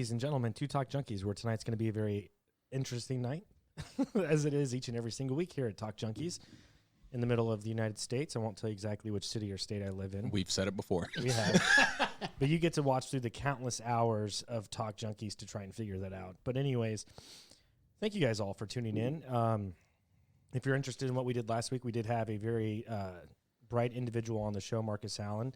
ladies and gentlemen, to Talk Junkies, where tonight's going to be a very interesting night, as it is each and every single week here at Talk Junkies in the middle of the United States. I won't tell you exactly which city or state I live in. We've said it before. We have. But you get to watch through the countless hours of Talk Junkies to try and figure that out. But anyways, thank you guys all for tuning in. If you're interested in what we did last week, we did have a very bright individual on the show, Marcus Allen.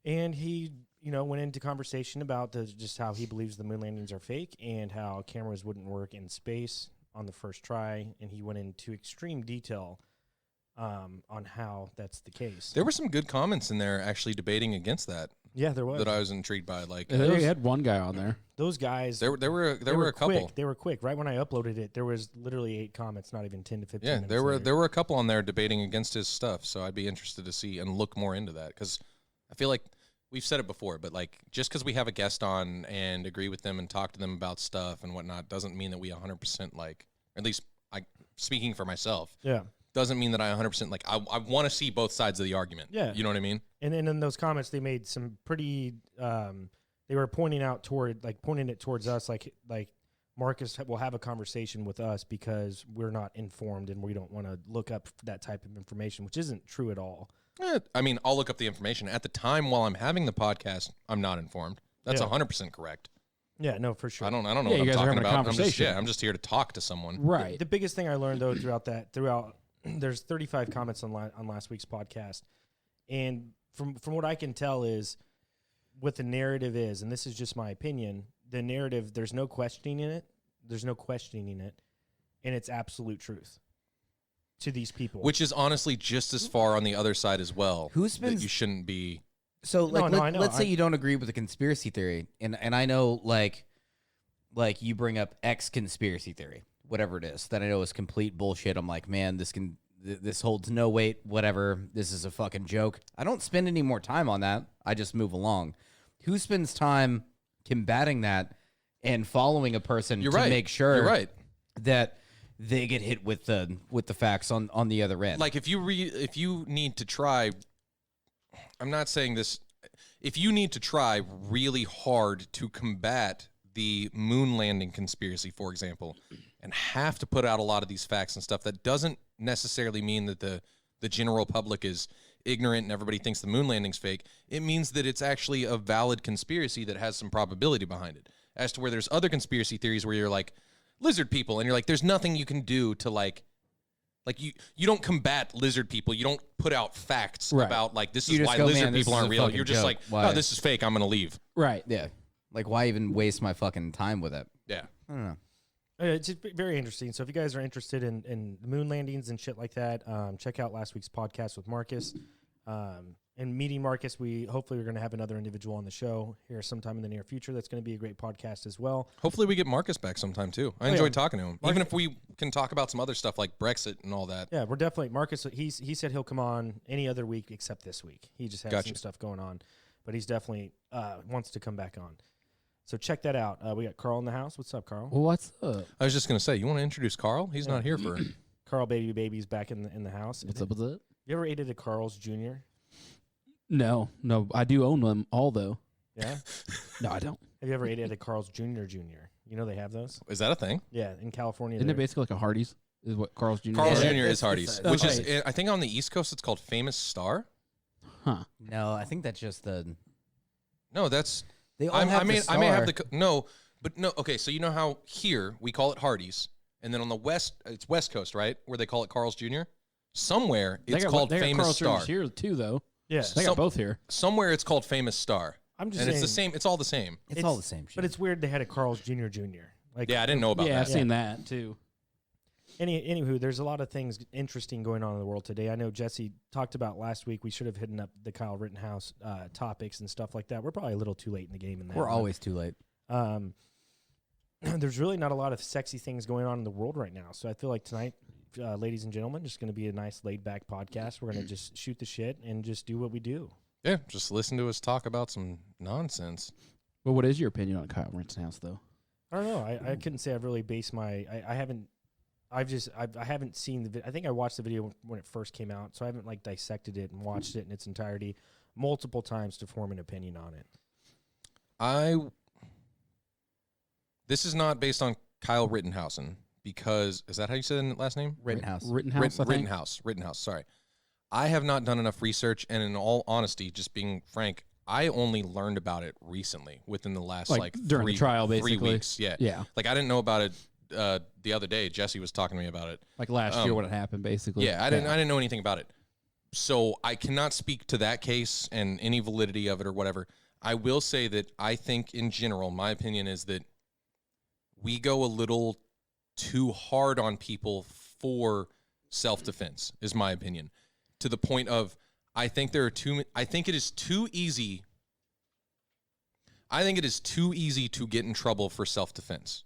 And he, went into conversation about just how he believes the moon landings are fake and how cameras wouldn't work in space on the first try. And he went into extreme detail on how that's the case. There were some good comments in there actually debating against that. Yeah, there was. That I was intrigued by. Like, they had one guy on there. Those guys. There were a couple. They were quick. Right when I uploaded it, there was literally 8 comments, not even 10 to 15 Yeah, minutes there later. were a couple on there debating against his stuff. So I'd be interested to see and look more into that, because I feel like we've said it before, but like just because we have a guest on and agree with them and talk to them about stuff and whatnot doesn't mean that we 100% like. At least speaking for myself. Yeah. Doesn't mean that I 100% like. I want to see both sides of the argument. Yeah. You know what I mean? And then in those comments, they made some pretty. They were pointing it towards us, like Marcus will have a conversation with us because we're not informed and we don't want to look up that type of information, which isn't true at all. I mean, I'll look up the information at the time while I'm having the podcast. I'm not informed. That's 100% correct. Yeah, no, for sure. I don't know what you I'm guys are talking having a about. conversation. I'm just here to talk to someone. Right. The biggest thing I learned though throughout there's 35 comments on last week's podcast, and from what I can tell is what the narrative is, and this is just my opinion. The narrative, there's no questioning it. There's no questioning it, and it's absolute truth to these people. Which is honestly just as far on the other side as well. That you shouldn't be. So like, I know. let's say you don't agree with the conspiracy theory, and I know like you bring up X conspiracy theory, whatever it is, that I know is complete bullshit. I'm like, man, this holds no weight. Whatever, this is a fucking joke. I don't spend any more time on that. I just move along. Who spends time combating that and following a person make sure that they get hit with the facts on the other end? Like if you need to try, I'm not saying this. If you need to try really hard to combat the moon landing conspiracy, for example, and have to put out a lot of these facts and stuff, that doesn't necessarily mean that the general public is ignorant and everybody thinks the moon landing's fake. It means that it's actually a valid conspiracy that has some probability behind it. As to where there's other conspiracy theories where you're like lizard people and you're like, there's nothing you can do to like you don't combat lizard people. You don't put out facts about like, this is why lizard people aren't real. You're just like, oh, this is fake. I'm going to leave. Right. Yeah. Like, why even waste my fucking time with it? Yeah. I don't know. It's just very interesting. So if you guys are interested in the moon landings and shit like that, check out last week's podcast with Marcus. And meeting Marcus, hopefully we're going to have another individual on the show here sometime in the near future. That's going to be a great podcast as well. Hopefully we get Marcus back sometime too. I enjoyed talking to him. Even if we can talk about some other stuff like Brexit and all that. Yeah, we're definitely Marcus. He said he'll come on any other week except this week. He just has some stuff going on, but he's definitely wants to come back on. So check that out. We got Carl in the house. What's up, Carl? What's up? I was just going to say, you want to introduce Carl? He's not here for Carl Baby's back in the house. What's up with it? You ever ate at a Carl's Jr.? No. I do own them all though. Yeah? No, I don't. Have you ever ate at a Carl's Jr.? You know they have those? Is that a thing? Yeah, in California. Isn't it basically like a Hardee's? Is what Carl's Jr. Carl's is? Jr. is Hardee's, which okay. is, I think on the East Coast, it's called Famous Star. Huh. No, I think that's just No, that's... They all have the star. I may have the... No, but no, okay, so you know how here we call it Hardee's, and then on the West, it's West Coast, right? Where they call it Carl's Jr.? Somewhere, it's called Famous Carl's Star. Jr.'s here too, though. Yeah. They got both here. Somewhere it's called Famous Star. I'm just and saying, it's the same. It's all the same. It's all the same shit. But it's weird they had a Carl's Jr. Jr. Like, Yeah, I didn't know about Yeah, I've that. seen that too. Anywho, there's a lot of things interesting going on in the world today. I know Jesse talked about last week. We should have hidden up the Kyle Rittenhouse topics and stuff like that. We're probably a little too late in the game in that. We're always too late. There's really not a lot of sexy things going on in the world right now. So I feel like tonight, ladies and gentlemen, just going to be a nice laid-back podcast. We're going to just shoot the shit and just do what we do. Yeah, just listen to us talk about some nonsense. Well, what is your opinion on Kyle Rittenhouse, though? I don't know. I couldn't say I've really based my. I haven't. I haven't seen the. I think I watched the video when it first came out, so I haven't like dissected it and watched it in its entirety multiple times to form an opinion on it. This is not based on Kyle Rittenhausen because is that how you said the last name? Rittenhouse. Rittenhouse, I think. Rittenhouse. Sorry, I have not done enough research, and in all honesty, just being frank, I only learned about it recently, within the last during the trial, basically. 3 weeks. Yeah, Yeah. Like I didn't know about it the other day. Jesse was talking to me about it. Like last year when it happened, basically. Yeah, I didn't know anything about it, so I cannot speak to that case and any validity of it or whatever. I will say that I think, in general, my opinion is that we go a little too hard on people for self-defense, is my opinion, to the point of I think it is too easy. I think it is too easy to get in trouble for self-defense.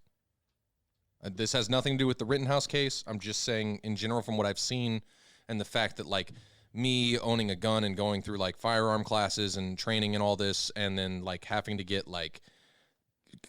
This has nothing to do with the Rittenhouse case. I'm just saying, in general, from what I've seen, and the fact that, like, me owning a gun and going through, like, firearm classes and training and all this, and then, like, having to get, like,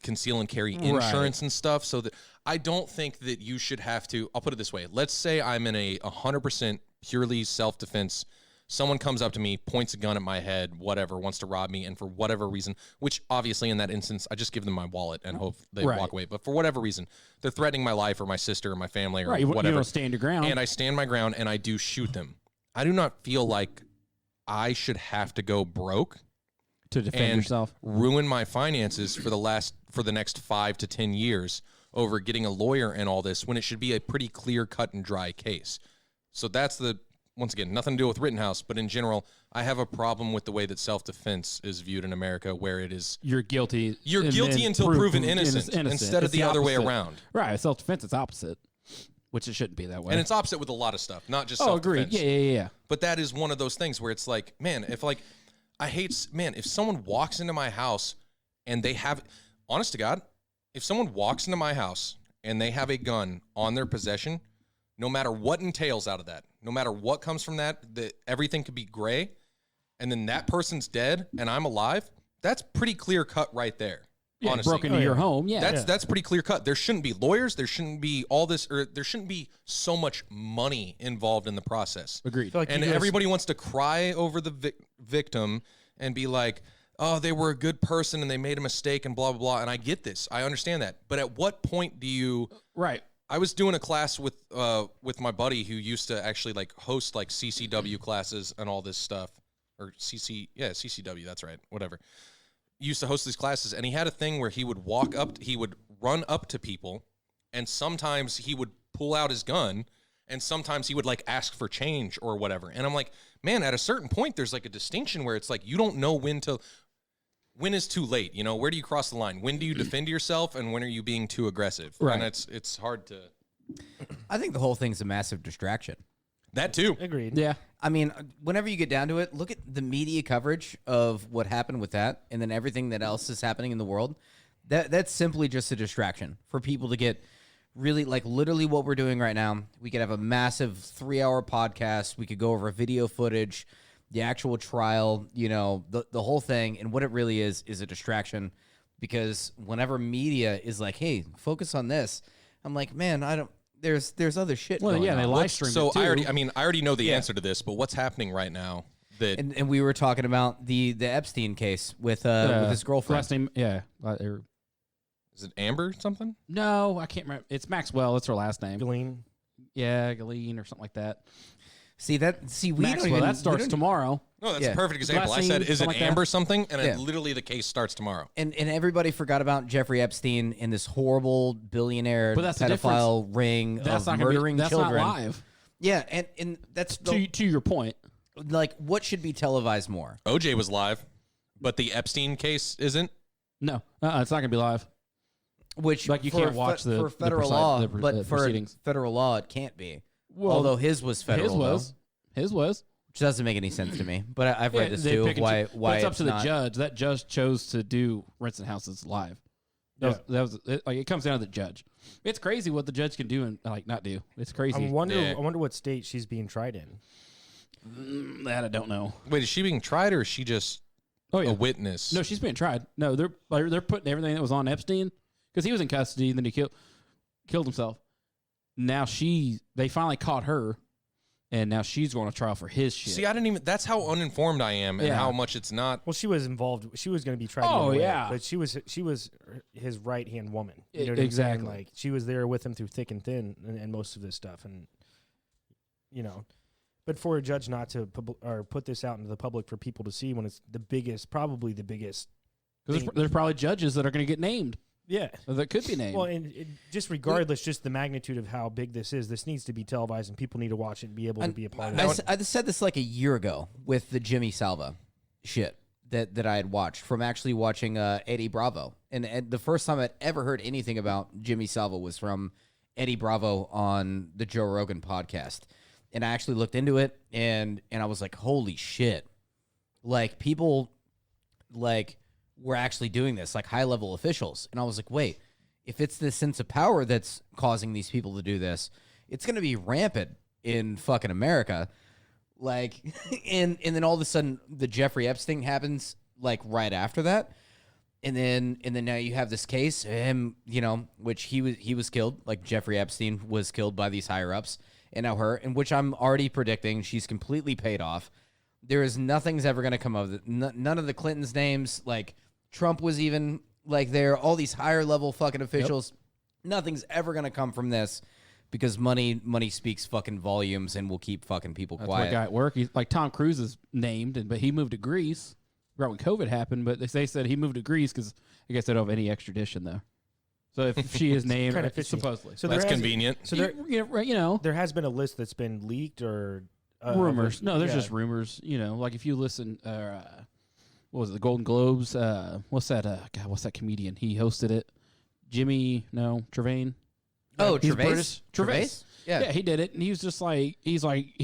conceal and carry insurance and stuff, so that I don't think that you should have to. I'll put it this way. Let's say I'm in a 100% purely self-defense. Someone comes up to me, points a gun at my head, whatever, wants to rob me, and for whatever reason, which obviously in that instance, I just give them my wallet and hope they walk away. But for whatever reason, they're threatening my life or my sister or my family or whatever. You don't stand your ground. And I stand my ground and I do shoot them. I do not feel like I should have to go broke to defend yourself, ruin my finances for the next 5 to 10 years over getting a lawyer and all this, when it should be a pretty clear cut and dry case. So that's once again, nothing to do with Rittenhouse, but in general, I have a problem with the way that self-defense is viewed in America, where it is you're guilty. You're guilty until proven innocent, instead of the other way around. Right, self-defense is opposite, which it shouldn't be that way. And it's opposite with a lot of stuff, not just self-defense. Agreed. Yeah. But that is one of those things where it's like, man, if someone walks into my house and they have, honest to God, if someone walks into my house and they have a gun on their possession, no matter what entails out of that, no matter what comes from that, everything could be gray, and then that person's dead and I'm alive, that's pretty clear cut right there. Yeah, honestly. broke into your home. Yeah, that's pretty clear cut. There shouldn't be lawyers. There shouldn't be all this, or there shouldn't be so much money involved in the process. Agreed. Like and everybody wants to cry over the victim and be like, oh, they were a good person and they made a mistake and blah, blah, blah. And I get this. I understand that. But at what point do you... Right. I was doing a class with my buddy who used to actually like host like CCW classes and all this stuff. Or CCW, that's right. Whatever. He used to host these classes, and he had a thing where he would run up to people, and sometimes he would pull out his gun, and sometimes he would like ask for change or whatever. And I'm like, man, at a certain point, there's like a distinction where it's like you don't know when is too late. You know, where do you cross the line? When do you defend yourself, and when are you being too aggressive? Right. And it's hard to. I think the whole thing's a massive distraction. That too. Agreed. Yeah. I mean, whenever you get down to it, look at the media coverage of what happened with that, and then everything that else is happening in the world. That's simply just a distraction for people to get really, like, literally what we're doing right now. We could have a massive 3-hour podcast. We could go over video footage, the actual trial, you know, the whole thing. And what it really is a distraction, because whenever media is like, hey, focus on this, I'm like, man, I don't. There's other shit. Well, going yeah, on. they live stream. So it too. I already know the answer to this, but what's happening right now? And we were talking about the Epstein case with his girlfriend. Last name, yeah. Is it Amber something? No, I can't remember. It's Maxwell. That's her last name. Ghislaine. Yeah, Ghislaine or something like that. We Maxwell, don't even. that starts tomorrow. No, that's Yeah. a perfect example. I said, Last is it name, something like Amber that? something? And Yeah. literally the case starts tomorrow. And everybody forgot about Jeffrey Epstein in this horrible billionaire But that's the pedophile ring That's of not gonna murdering be, that's children. not live. Yeah, and that's To your point. like what should be televised more. OJ was live, but the Epstein case isn't. No, it's not gonna be live. Which Like, you for can't watch the for federal the law, the but for proceedings. federal law it can't be. Well, Although his was federal, His was. which doesn't make any sense to me. But I've read this they too. pick and Why? choose. Why But it's up it's to the not- judge. That judge chose to do Rittenhouse's live. That was it comes down to the judge. It's crazy what the judge can do and like not do. It's crazy. I wonder what state she's being tried in. That I don't know. Wait, is she being tried or is she just a witness? No, she's being tried. No, they're putting everything that was on Epstein because he was in custody and then he killed himself. Now they finally caught her, and now she's going to trial for his shit. See, I didn't even. That's how uninformed I am, and how much it's not. Well, she was involved. She was going to be tried. Oh, either way, yeah. but she was his right hand woman. You know what Exactly. I'm saying? Like she was there with him through thick and thin, and most of this stuff, and you know. But for a judge not to put this out into the public for people to see when it's probably the biggest. Because there's probably judges that are going to get named. Yeah. Or that could be named. Well, and just regardless, just the magnitude of how big this is, this needs to be televised and people need to watch it and be able to be a part of it. I said this like a year ago with the Jimmy Salva shit that I had watched from actually watching Eddie Bravo. And the first time I'd ever heard anything about Jimmy Salva was from Eddie Bravo on the Joe Rogan podcast. And I actually looked into it, and I was like, holy shit. Like, people, like, were actually doing this, like, high-level officials. And I was like, wait, if it's this sense of power that's causing these people to do this, it's going to be rampant in fucking America. Like, and then all of a sudden, the Jeffrey Epstein happens, like, right after that. And then now you have this case, him, you know, which he was killed, like, Jeffrey Epstein was killed by these higher-ups. And now her, in which I'm already predicting she's completely paid off. There is nothing's ever going to come of it. None of the Clintons' names, like Trump was even like there. All these higher level fucking officials, nothing's ever going to come from this because money speaks fucking volumes and will keep fucking people That's quiet. what guy at work. Like Tom Cruise is named, but he moved to Greece right when COVID happened. But they said he moved to Greece because I guess they don't have any extradition though. So if she is named, kind of fishy. supposedly. So that's convenient. So there, you know, there has been a list that's been leaked or rumors. No, there's yeah. just rumors. You know, like if you listen, what was it? The Golden Globes. What's that? God, what's that comedian? He hosted it. Trevain. Oh, He's Gervais? British. Gervais. Yeah. He did it, and he was just like, he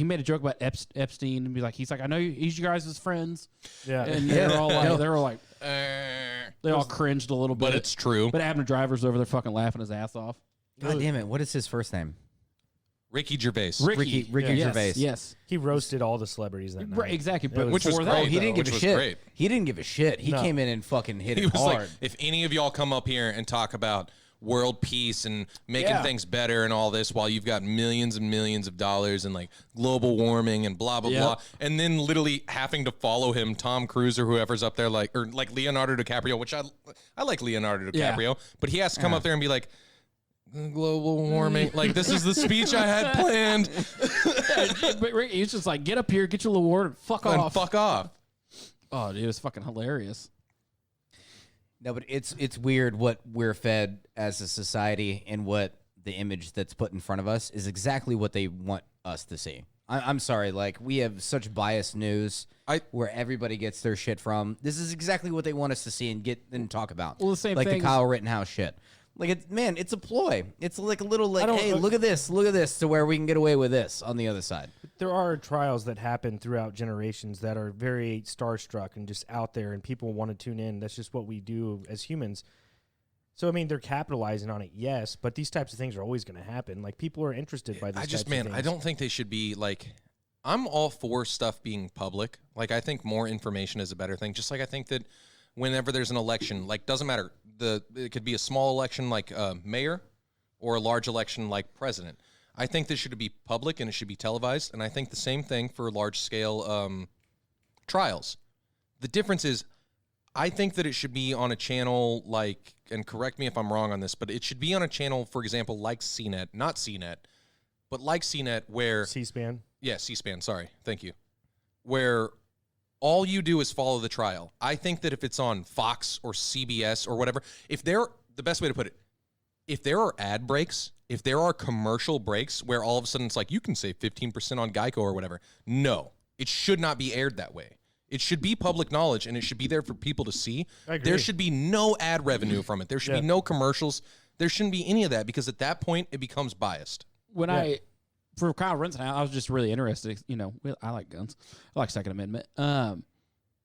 made a joke about Epstein, and he's like, I know he's you guys' friends, Yeah. and they were like, they all cringed a little bit, But it's true. But Abner Driver's over there fucking laughing his ass off. God damn it. What is his first name? Ricky Gervais. Ricky yes, Gervais. Yes, He roasted all the celebrities that night. right, exactly. But Which was before great. that, He didn't give Which a was shit. great. He didn't give a shit. He No. came in and fucking hit He it was hard. like, if any of y'all come up here and talk about world peace and making things better and all this while you've got millions and millions of dollars and like global warming and blah blah blah, and then literally having to follow him, Tom Cruise or whoever's up there, like, or like Leonardo DiCaprio, which I like Leonardo DiCaprio, but he has to come up there and be like, global warming, like this is the speech I had planned. but Rick, he's just like, get up here, get your award, and fuck And off. fuck off. Oh, dude, it was fucking hilarious. No, but it's weird what we're fed as a society and what the image that's put in front of us is exactly what they want us to see. I'm sorry, like we have such biased news where everybody gets their shit from. This is exactly what they want us to see and get and talk about. Well, the same like thing the Kyle Rittenhouse shit. Like it's a ploy. It's like a little like, hey, look at this, to where we can get away with this on the other side. There are trials that happen throughout generations that are very starstruck and just out there, and people want to tune in. That's just what we do as humans. So, I mean, they're capitalizing on it, yes, but these types of things are always going to happen. Like, people are interested by these types of things. I don't think they should be like, I'm all for stuff being public. Like, I think more information is a better thing. Just like I think that whenever there's an election, like, doesn't matter. It could be a small election like mayor or a large election like president. I think this should be public and it should be televised. And I think the same thing for large-scale trials. The difference is I think that it should be on a channel like, and correct me if I'm wrong on this, but it should be on a channel, for example, like CNET, not CNET, but like CNET where... C-SPAN? Yeah, C-SPAN, sorry. Thank you. Where all you do is follow the trial. I think that if it's on Fox or CBS or whatever, the best way to put it, if there are ad breaks, if there are commercial breaks where all of a sudden it's like, you can save 15% on Geico or whatever, no, it should not be aired that way. It should be public knowledge and it should be there for people to see. I agree. There should be no ad revenue from it. There should be no commercials. There shouldn't be any of that because at that point it becomes biased. For Kyle Rittenhouse, I was just really interested. You know, I like guns. I like Second Amendment.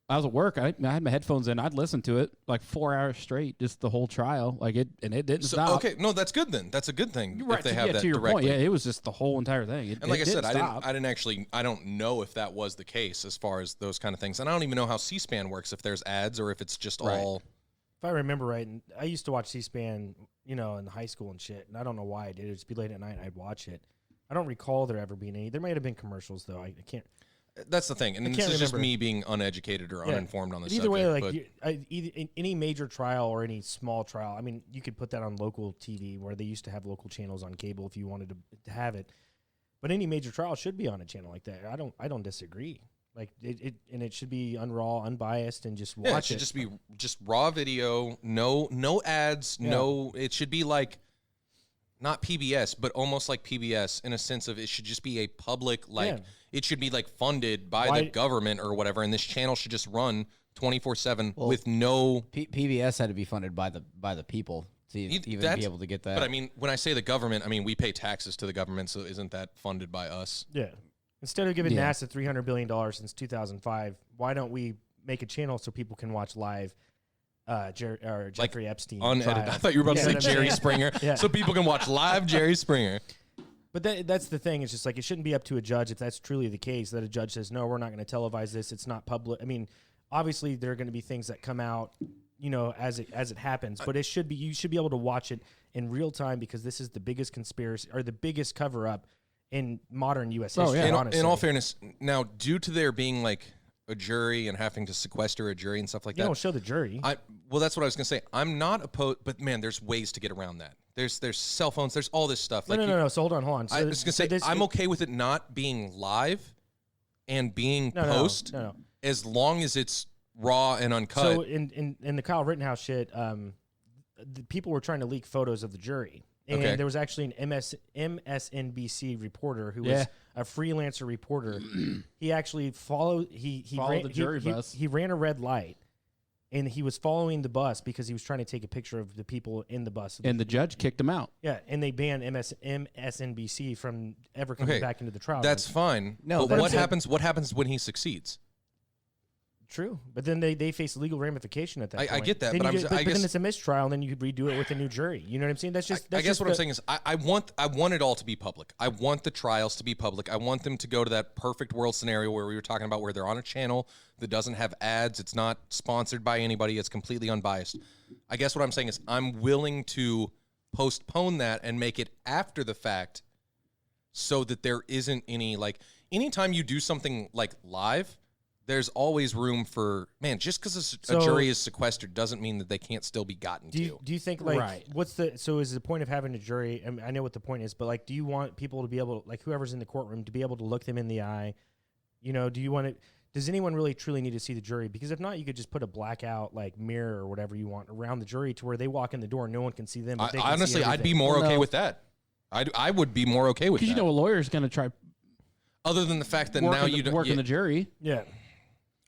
I was at work. I had my headphones in. I'd listen to it like 4 hours straight, just the whole trial. Like it didn't stop. Okay, no, that's good then. That's a good thing Right, if they have that to your directly. point, yeah, it was just the whole entire thing. And like I said, I don't know if that was the case as far as those kind of things. And I don't even know how C-SPAN works, if there's ads or if it's just all. If I remember right, and I used to watch C-SPAN, in high school and shit, and I don't know why I did. It'd just be late at night and I'd watch it. I don't recall there ever being any. There might have been commercials though. I can't. That's the thing, and this is just me being uneducated or uninformed on the subject. Either way, like any major trial or any small trial, I mean, you could put that on local TV where they used to have local channels on cable if you wanted to have it. But any major trial should be on a channel like that. I don't disagree. Like it should be unbiased, and just watch it. It should just be just raw video, no ads, no. It should be like not PBS, but almost like PBS in a sense of it should just be a public it should be like funded by the government or whatever, and this channel should just run 24/7 with no. PBS had to be funded by the people to even be able to get that. But I mean, when I say the government, I mean we pay taxes to the government, so isn't that funded by us? Yeah. Instead of giving NASA $300 billion since 2005, why don't we make a channel so people can watch live Jeffrey Epstein? Unedited. I thought you were about to say Jerry Springer, so people can watch live Jerry Springer. But that's the thing. It's just like it shouldn't be up to a judge if that's truly the case, that a judge says, no, we're not going to televise this. It's not public. I mean, obviously there are going to be things that come out, as it happens. But you should be able to watch it in real time, because this is the biggest conspiracy or the biggest cover-up in modern U.S. history, honestly. In all fairness, now, due to there being like a jury and having to sequester a jury and stuff like that. You don't show the jury. Well, that's what I was going to say. I'm not opposed, but man, there's ways to get around that. There's cell phones. There's all this stuff. No. So hold on. So I was going to say, I'm okay with it not being live and being post as long as it's raw and uncut. So in the Kyle Rittenhouse shit, the people were trying to leak photos of the jury. And there was actually an MSNBC reporter who was a freelancer reporter. He actually followed the jury bus. He ran a red light, and he was following the bus because he was trying to take a picture of the people in the bus. And the judge kicked him out. Yeah, and they banned MSNBC from ever coming back into the trial. That's fine. No, but what happens? What happens when he succeeds? True, but then they face legal ramification at that point. I get that, then but I guess then it's a mistrial, and then you could redo it with a new jury. You know what I'm saying? I guess what I'm saying is I want it all to be public. I want the trials to be public. I want them to go to that perfect world scenario where we were talking about, where they're on a channel that doesn't have ads. It's not sponsored by anybody. It's completely unbiased. I guess what I'm saying is I'm willing to postpone that and make it after the fact, so that there isn't any, like, anytime you do something like live, there's always room for, just because a jury is sequestered doesn't mean that they can't still be gotten to. Do you think, like, is the point of having a jury? I mean, I know what the point is, but like, do you want people to be able to, like, whoever's in the courtroom, to be able to look them in the eye? Do you want to, does anyone really truly need to see the jury? Because if not, you could just put a blackout, like, mirror or whatever you want around the jury to where they walk in the door and no one can see them. But honestly, I'd be more okay with that. I would be more okay with that. Because a lawyer's going to try. Other than the fact that now you work in the jury. Yeah.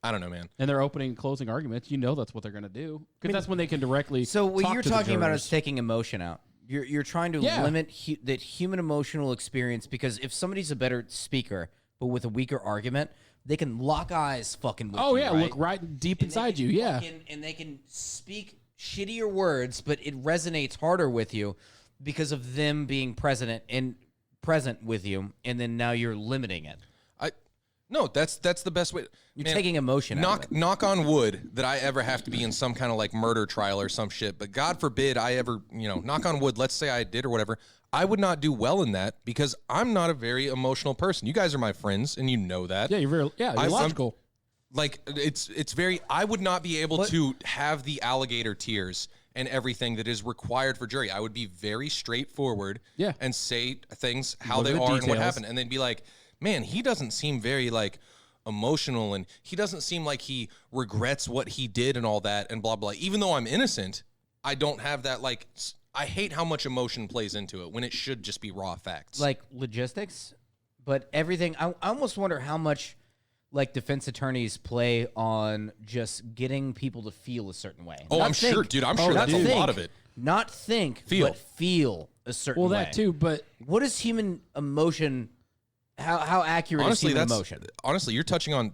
I don't know, man. And their opening and closing arguments, that's what they're going to do. Because that's when they can directly. So what you're talking about is is taking emotion out. You're trying to limit that human emotional experience, because if somebody's a better speaker but with a weaker argument, they can lock eyes fucking with you. Oh, yeah, look right deep inside you, and they can speak shittier words, but it resonates harder with you because of them being present with you, and then now you're limiting it. No, that's the best way. You're taking emotion out of it. Knock on wood that I ever have to be in some kind of like murder trial or some shit. But God forbid I ever, knock on wood, let's say I did or whatever. I would not do well in that because I'm not a very emotional person. You guys are my friends and you know that. Yeah, you're logical. It's very, I would not be able to have the alligator tears and everything that is required for jury. I would be very straightforward and say things how they are and what happened. And then be like, man, he doesn't seem very, like, emotional, and he doesn't seem like he regrets what he did and all that and blah, blah. Even though I'm innocent, I don't have that, like, I hate how much emotion plays into it when it should just be raw facts. Like logistics, but everything. I almost wonder how much, like, defense attorneys play on just getting people to feel a certain way. Oh, I'm sure, dude. I'm sure that's a lot of it. Not think, but feel a certain way. Well, that too, but... What is human emotion... How accurate is human emotion? Honestly, you're touching on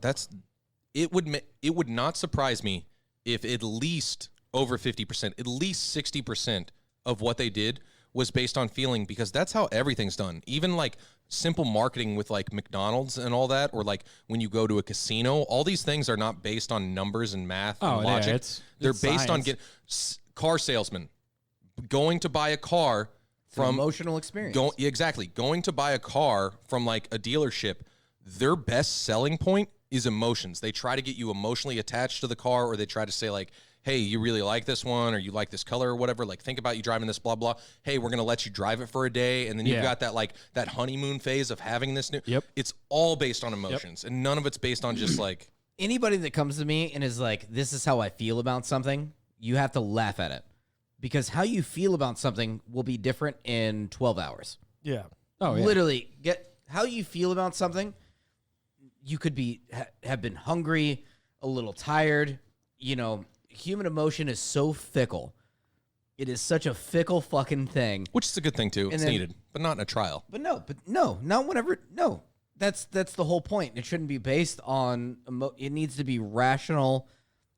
it would not surprise me if at least over 50%, at least 60% of what they did was based on feeling, because that's how everything's done. Even like simple marketing with like McDonald's and all that, or like when you go to a casino, all these things are not based on numbers and math and logic. Yeah, They're based on car salesmen going to buy a car from emotional experience. Going to buy a car from like a dealership, their best selling point is emotions. They try to get you emotionally attached to the car, or they try to say like, hey, you really like this one, or you like this color or whatever. Like, think about you driving this, blah, blah. Hey, we're going to let you drive it for a day. And then you've got that like that honeymoon phase of having this new. Yep. It's all based on emotions, and none of it's based on just like. Anybody that comes to me and is like, this is how I feel about something, you have to laugh at it. Because how you feel about something will be different in 12 hours. Yeah. Oh, yeah. Literally, how you feel about something, you could be have been hungry, a little tired. You know, human emotion is so fickle. It is such a fickle fucking thing. Which is a good thing, too. It's needed, but not in a trial. But no, not whenever. No, that's the whole point. It shouldn't be based on. It needs to be rational.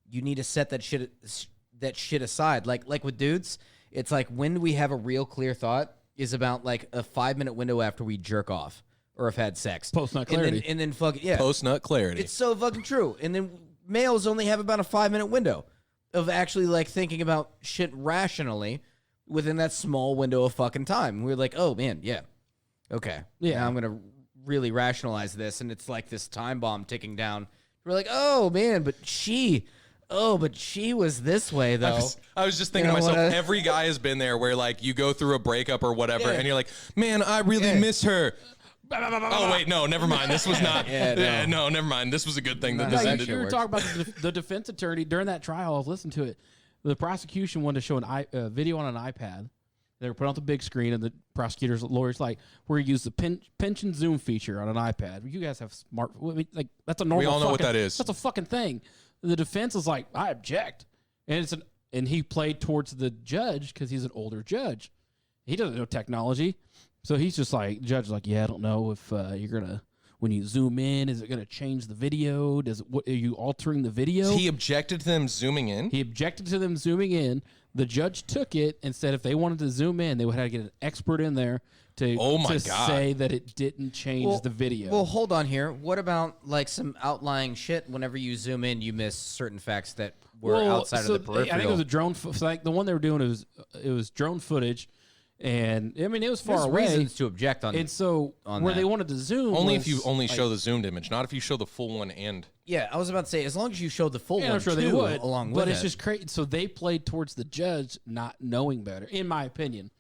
You need to set that shit aside. Like with dudes, it's like, when do we have a real clear thought is about like a 5-minute window after we jerk off or have had sex. Post-nut clarity. And then fucking, yeah. Post-nut clarity. It's so fucking true. And then males only have about a 5-minute window of actually like thinking about shit rationally within that small window of fucking time. We're like, oh man, yeah. Okay. Yeah. Now I'm going to really rationalize this. And it's like this time bomb ticking down. We're like, oh man, but she was this way though. I was just thinking to myself, every guy has been there where like you go through a breakup or whatever, and you're like, man, I really miss her. Oh wait, no, never mind. This was not. No, never mind. This was a good thing that this ended. You were talking about the defense attorney during that trial. I was listening to it. The prosecution wanted to show a video on an iPad. They were put on the big screen, and the prosecutor's lawyer's like, "We're gonna use the pinch and zoom feature on an iPad. You guys have smart. Like that's a normal. We all know what that is. That's a fucking thing." The defense is like, "I object," and he played towards the judge because he's an older judge. He doesn't know technology. So he's just like, judge, like, yeah, I don't know if you're gonna, when you zoom in, is it gonna change the video? Are you altering the video? He objected to them zooming in. He objected to them zooming in. The judge took it and said if they wanted to zoom in, they would have to get an expert in there to say that it didn't change the video. Well, hold on here. What about like some outlying shit? Whenever you zoom in, you miss certain facts that were outside of the peripheral. I think it was a drone. Like the one they were doing, it was drone footage. And I mean, it was far There's away. reasons to object on. And so where they wanted to zoom, only if you only show the zoomed image, not if you show the full one. And yeah, I was about to say, as long as you showed the full one, I'm sure too, they would. along with but it. it's just crazy. So they played towards the judge, not knowing better, in my opinion.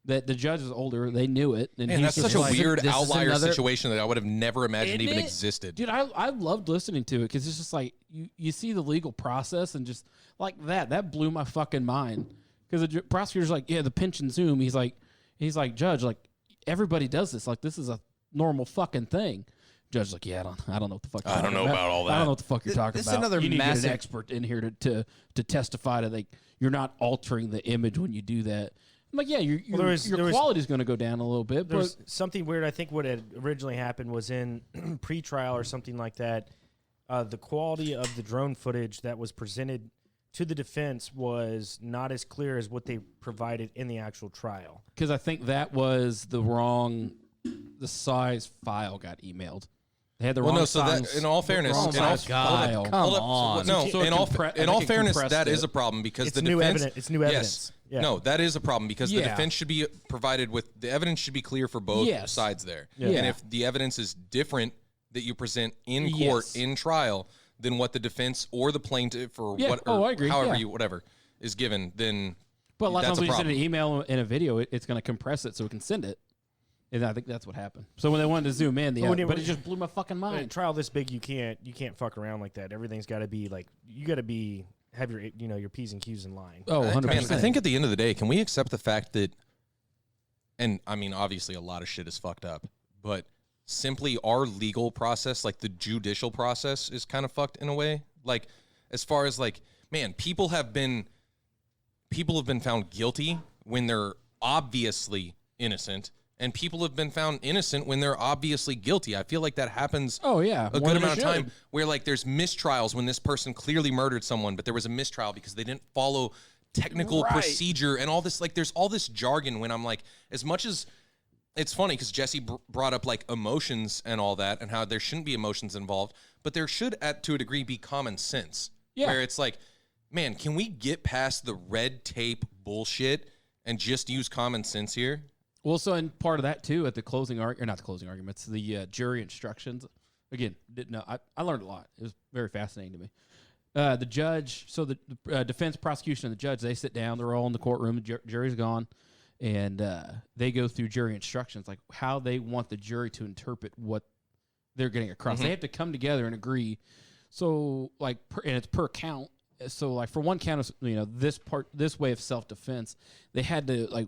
That the judge was older, they knew it, and that's such a weird this is outlier another- situation that I would have never imagined even Isn't it? existed. Dude, I loved listening to it because it's just like you see the legal process and just like that blew my fucking mind. Because the prosecutor's like, yeah, the pinch and zoom. He's like, judge, like everybody does this. Like this is a normal fucking thing. Judge's like, yeah, I don't know what the fuck. I don't know about all that. I don't know what the fuck you're talking This about. is another you need to massive- get an expert in here to testify to like you're not altering the image when you do that. I'm like, yeah, your quality's going to go down a little bit. There's But something weird. I think what had originally happened was in pre-trial or something like that, the quality of the drone footage that was presented to the defense was not as clear as what they provided in the actual trial. because I think that was the size file got emailed. They had the wrong so that size. in all fairness, wrong in all, size file. Come on. No, So it in all compre- I in all think it fairness, compressed that is it. a problem because It's the new defense. evidence. It's new evidence. Yes. Yeah. No, that is a problem because the Yeah. defense should be provided with the evidence should be clear for both Yes. sides there. Yeah. And if the evidence is different that you present in court Yes. in trial than what the defense or the plaintiff or Yeah. what Oh, or I agree. however Yeah. you whatever is given, then But a lot of that's times a when you send problem. an email and a video, it's going to compress it so it can send it. And I think that's what happened. So when they wanted to zoom in, but it just blew my fucking In a mind. trial this big, you can't fuck around like that. Everything's got to be like you got to have your P's and Q's in line. Oh, 100%. Man, I think at the end of the day, can we accept the fact that, and I mean, obviously a lot of shit is fucked up, but simply our legal process, like the judicial process, is kind of fucked in a way. Like, as far as like, man, people have been found guilty when they're obviously innocent, and people have been found innocent when they're obviously guilty. I feel like that happens Oh, yeah. a More good than amount it of time should. where like there's mistrials when this person clearly murdered someone, but there was a mistrial because they didn't follow technical Right. procedure and all this. Like there's all this jargon when I'm like, as much as it's funny because Jesse brought up like emotions and all that and how there shouldn't be emotions involved, but there should to a degree be common sense. Yeah. Where it's like, man, can we get past the red tape bullshit and just use common sense here. Well, so and part of that too at the closing argument, or not the closing arguments, the jury instructions. Again, didn't know. I learned a lot. It was very fascinating to me. The judge, so the defense, prosecution, and the judge, they sit down. They're all in the courtroom. The jury's gone, and they go through jury instructions, like how they want the jury to interpret what they're getting across. They have to come together and agree. So, like, and it's per count. So, like, for one count, this way of self-defense, they had to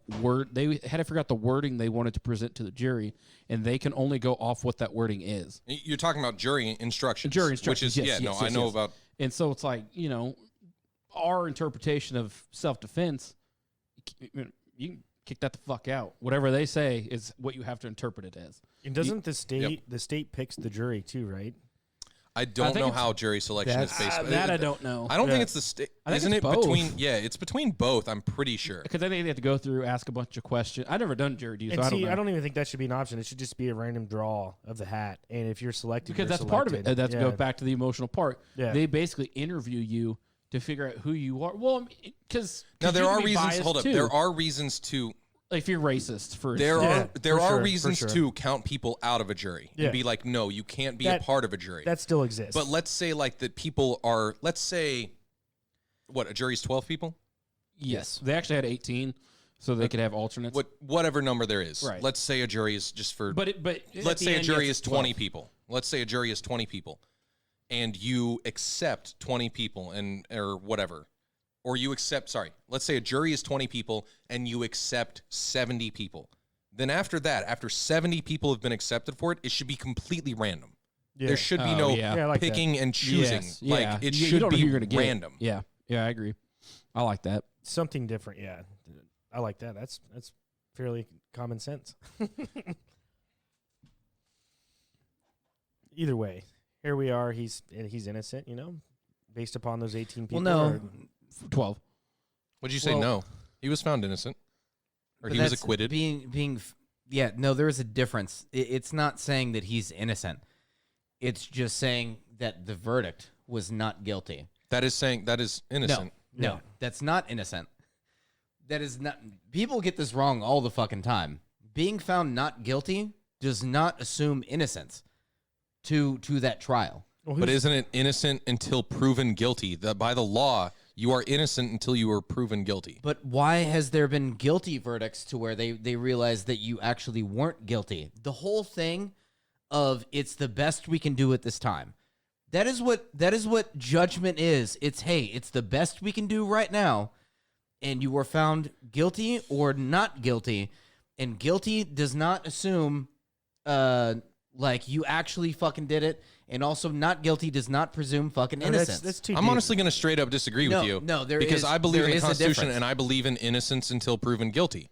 they had to figure out the wording they wanted to present to the jury, and they can only go off what that wording is. You're talking about jury instructions. Jury instructions, which is yes, I know about. And so it's like, our interpretation of self-defense, you can kick that the fuck out. Whatever they say is what you have to interpret it as. And doesn't the state picks the jury too, right? I don't know how jury selection is based. That I don't know. I don't think it's the state. Isn't it both. between? Yeah, it's between both. I'm pretty sure. Because I think they have to go through, ask a bunch of questions. I've never done jury duty, so I don't even think that should be an option. It should just be a random draw of the hat. And if you're selected, because you're that's part of it. selected. That's go back to the emotional part. Yeah. They basically interview you to figure out who you are. Well, because Now there are reasons. Hold up. There are reasons to. If you're racist, for There instance. are reasons to count people out of a jury and be like, no, you can't be a part of a jury. That still exists. But let's say like that people are. Let's say, what, a jury's 12 people? Yes, they actually had 18, so they could have alternates. Whatever number there is. Right. Let's say a jury is just for. But let's say a jury is 20 people. Let's say a jury is 20 people, and you accept 20 people or whatever. Or you accept, let's say a jury is 20 people and you accept 70 people. Then after that, after 70 people have been accepted for it, it should be completely random. Yeah. There should be no picking and choosing. Yes. Like, it should be random. Yeah, I agree. I like that. Something different, yeah. I like that. That's fairly common sense. Either way, here we are. He's innocent, based upon those 18 people. Well, no. 12. What'd you say? No. He was found innocent. Or he was acquitted. There is a difference. It's not saying that he's innocent. It's just saying that the verdict was not guilty. That is saying that is innocent. No, that's not innocent. That is not. People get this wrong all the fucking time. Being found not guilty does not assume innocence to that trial. Well, but isn't it innocent until proven guilty? By the law, you are innocent until you are proven guilty. But why has there been guilty verdicts to where they realize that you actually weren't guilty? The whole thing of it's the best we can do at this time. That is what judgment is. It's the best we can do right now, and you were found guilty or not guilty, and guilty does not assume like you actually fucking did it. And also, not guilty does not presume fucking innocence. That's too I'm deep. honestly going to straight up disagree with you. No, because I believe in the Constitution and I believe in innocence until proven guilty.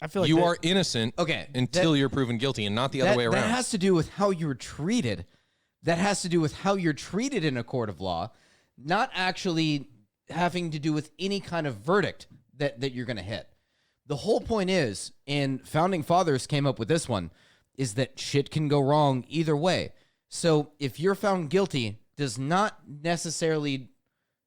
I feel like you are innocent until you're proven guilty, and not the other way around. That has to do with how you're treated. That has to do with how you're treated in a court of law, not actually having to do with any kind of verdict that you're going to hit. The whole point is, and Founding Fathers came up with this one, is that shit can go wrong either way. So if you're found guilty, does not necessarily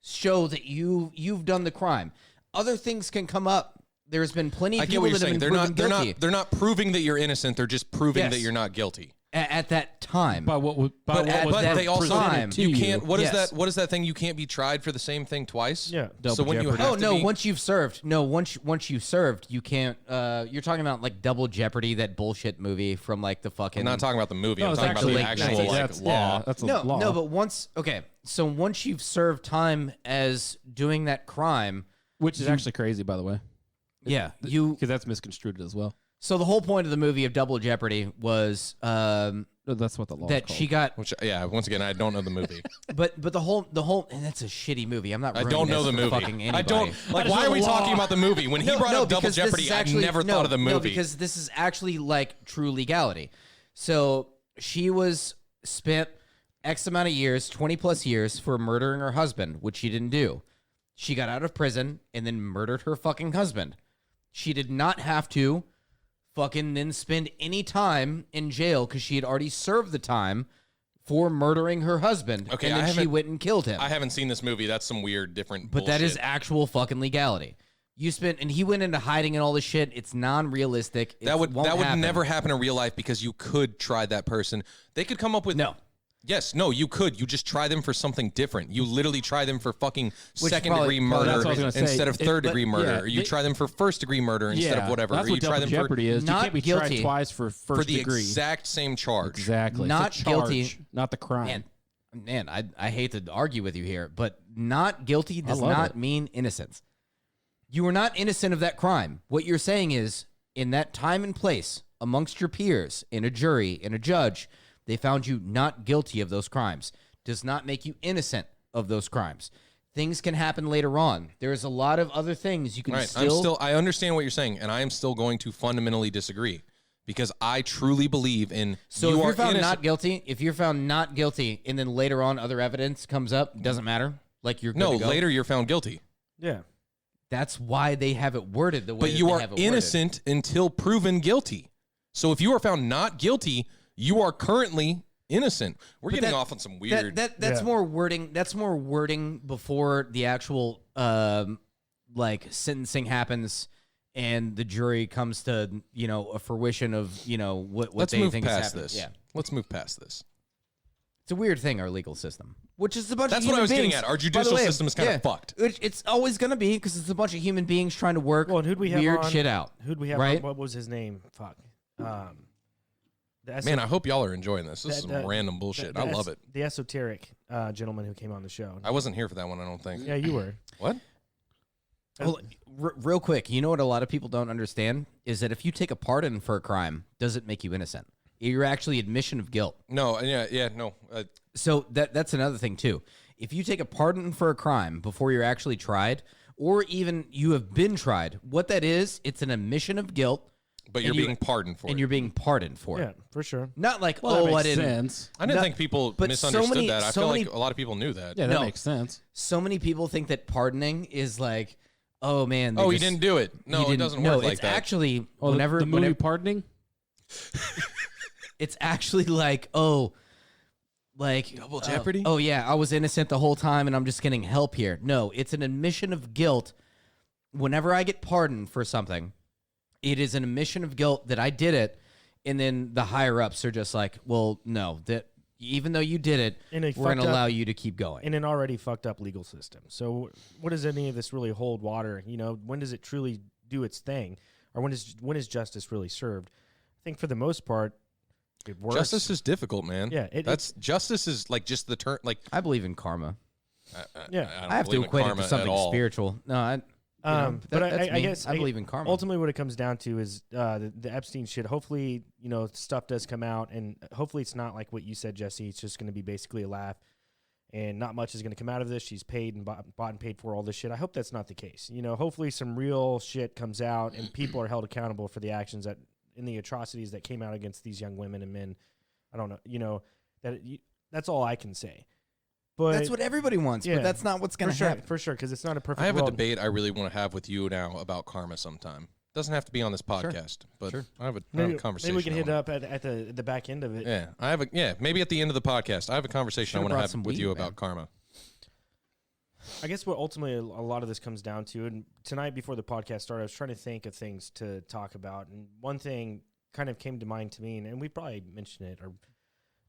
show that you've done the crime. Other things can come up. There's been plenty of people that have been proven guilty. They're not proving that you're innocent. They're just proving that you're not guilty. At that time. But they also you can't. What is Yes. that? What is that thing? You can't be tried for the same thing twice. Yeah. So when you have once you've served. Once you've served, you can't. You're talking about like Double Jeopardy, that bullshit movie from like the fucking. I'm not talking about the movie. No, I'm it's talking about the actually- actual law. that's a No, law. no, but once once you've served time as doing that crime, which is actually crazy, by the way. Because that's misconstrued as well. So the whole point of the movie of Double Jeopardy was That's what the law. that she got. Which once again, I don't know the movie. But the whole and that's a shitty movie. I'm not. I don't know the movie. I I don't like. Why are we talking about the movie? When he brought up Double Jeopardy, I never thought of the movie. No, because this is actually like true legality. So she was spent X amount of years, 20 plus years, for murdering her husband, which she didn't do. She got out of prison and then murdered her fucking husband. She did not have to fucking then spend any time in jail because she had already served the time for murdering her husband. Okay, and then she went and killed him. I haven't seen this movie. That's some weird, different. But that is bullshit. actual fucking legality. And he went into hiding and all this shit. It's non-realistic. That would happen. never happen in real life because you could try that person. They could come up with No. Yes, no, you could. You just try them for something different. You literally try them for fucking Which second-degree probably- that's murder what I was gonna say. instead of third-degree murder. yeah, Or you they- try them for first-degree murder instead of whatever. That's Or what you try double them jeopardy is. You not can't be guilty. tried twice for for first the degree. exact same charge. Exactly. Not It's a charge, guilty. not the crime. Man, I hate to argue with you here, but not guilty does love not it. mean innocence. You are not innocent of that crime. What you're saying is, in that time and place, amongst your peers, in a jury, in a judge, they found you not guilty of those crimes. Does not make you innocent of those crimes. Things can happen later on. There's a lot of other things you can All right, still. I understand what you're saying, and I am still going to fundamentally disagree because I truly believe in So you if are you're found innocent. not guilty, and then later on other evidence comes up, doesn't matter. Like you're good No, to go. later you're found guilty. Yeah. That's why they have it worded the way. But that you they are have it worded. innocent until proven guilty. So if you are found not guilty, you are currently innocent. We're getting off on some weird. That's Yeah. more wording. That's more wording before the actual like sentencing happens and the jury comes to a fruition of what Let's they move think is past happening. this. Yeah, Let's move past this. it's a weird thing, our legal system, which is a bunch That's of what I human was getting beings. at. Our By the judicial way, system is kind yeah, of fucked. It's always going to be because it's a bunch of human beings trying to work Well, and who'd we have weird on? shit out. Who'd we have? Right? On, what was his name? Fuck. Man, I hope y'all are enjoying this. This is that- some that- random bullshit. I love it. The esoteric gentleman who came on the show. I wasn't here for that one, I don't think. Yeah, you were. What? Well, real quick, you know what a lot of people don't understand is that if you take a pardon for a crime, does it make you innocent? You're actually admission of guilt. No, no. So that's another thing too. If you take a pardon for a crime before you're actually tried, or even you have been tried, what that is, it's an admission of guilt, But you're and you- being pardoned for and it. you're being pardoned for Yeah, it. for sure. Not like, Well, that I makes didn't. sense. I didn't No, think people but so misunderstood many- that. I so feel many- like a lot of people knew that. Yeah, that No. makes sense. So many people think that pardoning is like, oh man, they Oh, he just- didn't do it. he No, it didn't- doesn't no, work like it's that. actually Oh, whenever the movie whenever- pardoning. it's actually like, Double jeopardy? Oh yeah, I was innocent the whole time, and I'm just getting help here. No, it's an admission of guilt. Whenever I get pardoned for something, it is an admission of guilt that I did it, and then the higher ups are just like, well, no, that even though you did it, In a we're going to fucked up- allow you to keep going. In an already fucked up legal system. So what does any of this really hold water? When does it truly do its thing? Or when is justice really served? I think for the most part, it works. Justice is difficult, man. Yeah, justice is like just the term. Like, I believe in karma. Yeah. don't I have to believe in equate it karma to at something all. spiritual. No, but that's I me. guess I believe in karma. Ultimately, what it comes down to is the Epstein shit. Hopefully, stuff does come out, and hopefully, it's not like what you said, Jesse. It's just going to be basically a laugh, and not much is going to come out of this. She's paid and bought and paid for all this shit. I hope that's not the case. Hopefully, some real shit comes out, and people are held accountable for the actions and the atrocities that came out against these young women and men. I don't know. That's all I can say. But That's what everybody wants, Yeah. but that's not what's going to happen. for sure, because it's not a perfect. I have a world. debate I really want to have with you now about karma sometime. Doesn't have to be on this podcast, but Sure. I have a Maybe, conversation. maybe we can I hit wanna- up at the back end of it. Yeah, maybe at the end of the podcast, I have a conversation I Should've want to brought have some with weed, you man. about karma. I guess what ultimately a lot of this comes down to, and tonight before the podcast started, I was trying to think of things to talk about, and one thing kind of came to mind to me, and we probably mentioned it or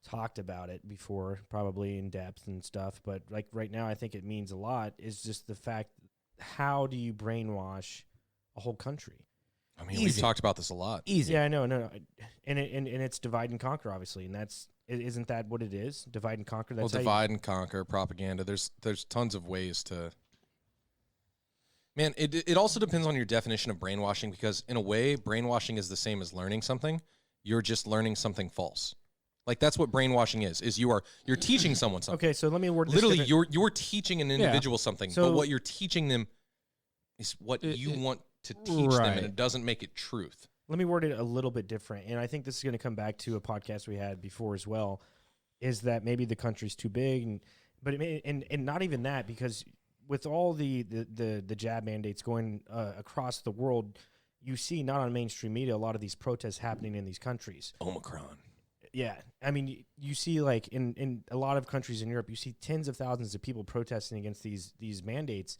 talked about it before, probably in depth and stuff, but like right now, I think it means a lot, is just the fact, how do you brainwash a whole country? I mean, we've Easy. talked about this a lot. Easy. Yeah, I know, no, and it's divide and conquer, obviously, and isn't that what it is? Divide and conquer. That's how you- Divide and conquer, propaganda. There's tons of ways to. Man, it also depends on your definition of brainwashing, because in a way, brainwashing is the same as learning something. You're just learning something false. Like, that's what brainwashing is you're teaching someone something. Okay, so let me word this Literally, different. you're teaching an individual something, So- but what you're teaching them is what you want to teach them, right. and it doesn't make it truth. Let me word it a little bit different, and I think this is going to come back to a podcast we had before as well. Is that maybe the country's too big, but it may, and not even that, because with all the jab mandates going across the world, you see not on mainstream media a lot of these protests happening in these countries. Omicron. Yeah, I mean, you see like in a lot of countries in Europe, you see tens of thousands of people protesting against these mandates.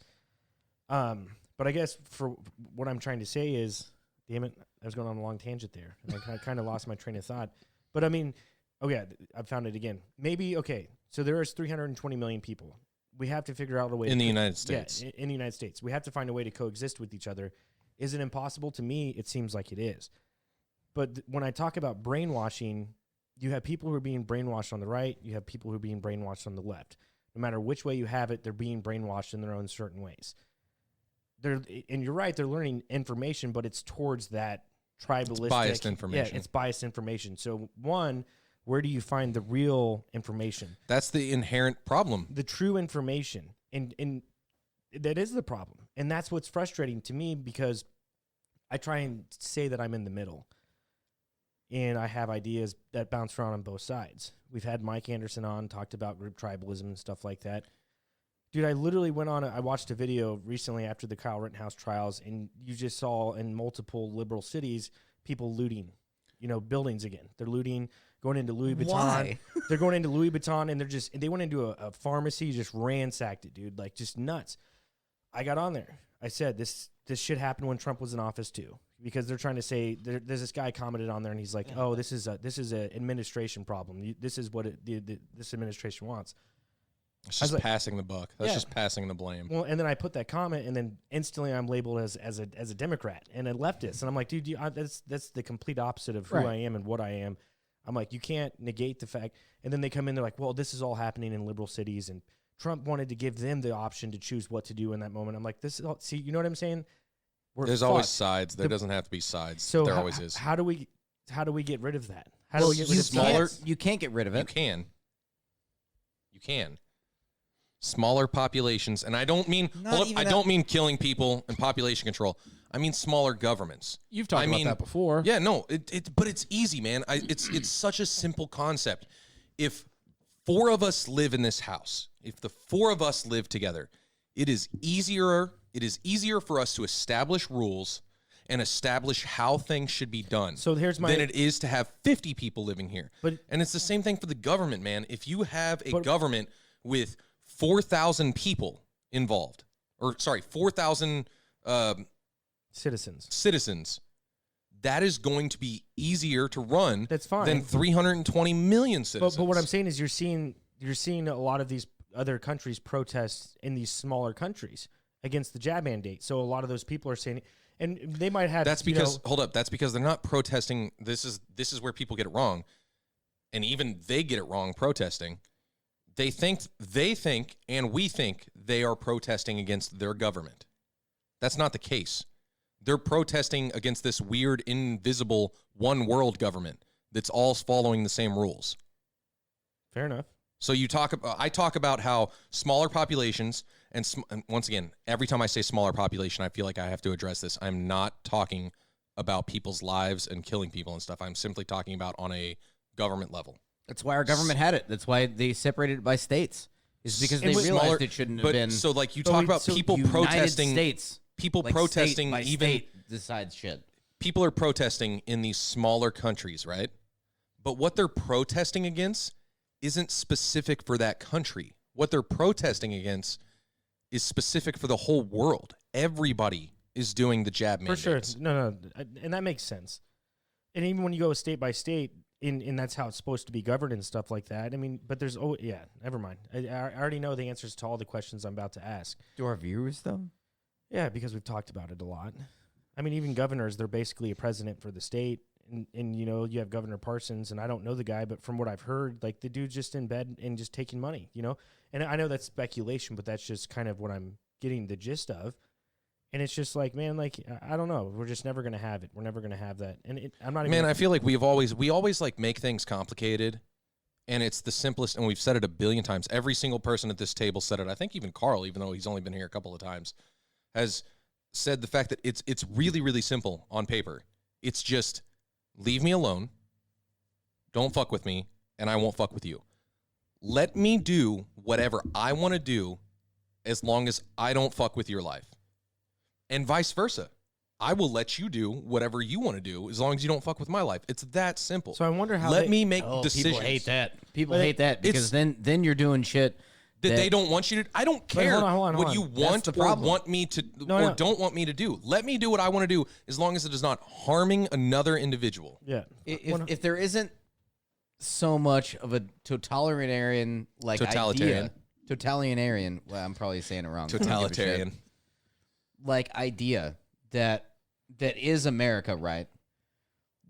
But I guess for what I'm trying to say is, damn it, I was going on a long tangent there. And I kind of lost my train of thought. But I mean, okay, I found it again. Maybe, okay, so there is 320 million people. We have to figure out a way in the United States. Yeah, in the United States. We have to find a way to coexist with each other. Is it impossible? To me, it seems like it is. But when I talk about brainwashing, you have people who are being brainwashed on the right. You have people who are being brainwashed on the left. No matter which way you have it, they're being brainwashed in their own certain ways. And you're right, they're learning information, but it's towards that tribalistic. It's biased information. Yeah, it's biased information. So one, where do you find the real information? That's the inherent problem. The true information. And that is the problem. And that's what's frustrating to me, because I try and say that I'm in the middle. And I have ideas that bounce around on both sides. We've had Mike Anderson on, talked about group tribalism and stuff like that. Dude, I literally went on, I watched a video recently after the Kyle Rittenhouse trials, and you just saw in multiple liberal cities, people looting, buildings again. They're looting, going into Louis Vuitton. Why? They're going into Louis Vuitton, and they went into a pharmacy, just ransacked it, dude, like just nuts. I got on there. I said, this shit happened when Trump was in office too, because they're trying to say, there's this guy commented on there, and he's like, oh, this is an administration problem. This is what this administration wants. It's just passing the buck. That's just passing the blame. Well, and then I put that comment, and then instantly I'm labeled as a Democrat and a leftist, and I'm like, dude, that's the complete opposite of who I am and what I am. I'm like, you can't negate the fact. And then they come in, they're like, well, this is all happening in liberal cities, and Trump wanted to give them the option to choose what to do in that moment. I'm like, this is all, see, you know what I'm saying? There's always sides. There doesn't have to be sides. So there always is. How do we get rid of that? How do we get rid of smaller? You can't get rid of it. You can. Smaller populations, and I don't mean killing people and population control. I mean smaller governments. You've talked about that before. Yeah, no, but it's easy, man. It's such a simple concept. If 4 of us live in this house, if the 4 of us live together, it is easier for us to establish rules and establish how things should be done than it is to have 50 people living here. And it's the same thing for the government, man. If you have a government with 4,000 people involved, 4,000 citizens, that is going to be easier to run than 320 million citizens. But what I'm saying is you're seeing a lot of these other countries protest in these smaller countries against the jab mandate. So a lot of those people are saying, and they might have. That's because that's because they're not protesting. This is where people get it wrong, and even they get it wrong protesting. They think, and we think they are protesting against their government. That's not the case. They're protesting against this weird, invisible, one world government that's all following the same rules. Fair enough. So I talk about how smaller populations, and once again, every time I say smaller population, I feel like I have to address this. I'm not talking about people's lives and killing people and stuff. I'm simply talking about on a government level. That's why our government had it. That's why they separated it by states. Is because they realized it shouldn't have been. So, like, you talk about people protesting. States. People protesting decides shit. People are protesting in these smaller countries, right? But what they're protesting against isn't specific for that country. What they're protesting against is specific for the whole world. Everybody is doing the jab mandates. For sure. No, and that makes sense. And even when you go state by state, and that's how it's supposed to be governed and stuff like that. I mean, but there's never mind. I already know the answers to all the questions I'm about to ask. Do our viewers though? Yeah, because we've talked about it a lot. I mean, even governors, they're basically a president for the state. And you have Governor Parsons, and I don't know the guy, but from what I've heard, like, the dude's just in bed and just taking money, And I know that's speculation, but that's just kind of what I'm getting the gist of. And it's just like, man, like, I don't know. We're just never going to have it. We're never going to have that. And I'm not even... Man, I feel like we always like make things complicated, and it's the simplest, and we've said it a billion times. Every single person at this table said it. I think even Carl, even though he's only been here a couple of times, has said the fact that it's really, really simple on paper. It's just, leave me alone, don't fuck with me, and I won't fuck with you. Let me do whatever I want to do as long as I don't fuck with your life. And vice versa. I will let you do whatever you want to do as long as you don't fuck with my life. It's that simple. So I wonder how Let me make decisions. People hate that. People hate that because then you're doing shit That they don't want you to. I don't care hold on. what you want the or problem. want me to No. don't want me to do. Let me do what I want to do as long as it is not harming another individual. Yeah. If there isn't so much of a totalitarian like idea, totalitarian. Well, I'm probably saying it wrong. Totalitarian. Like idea that is America, right?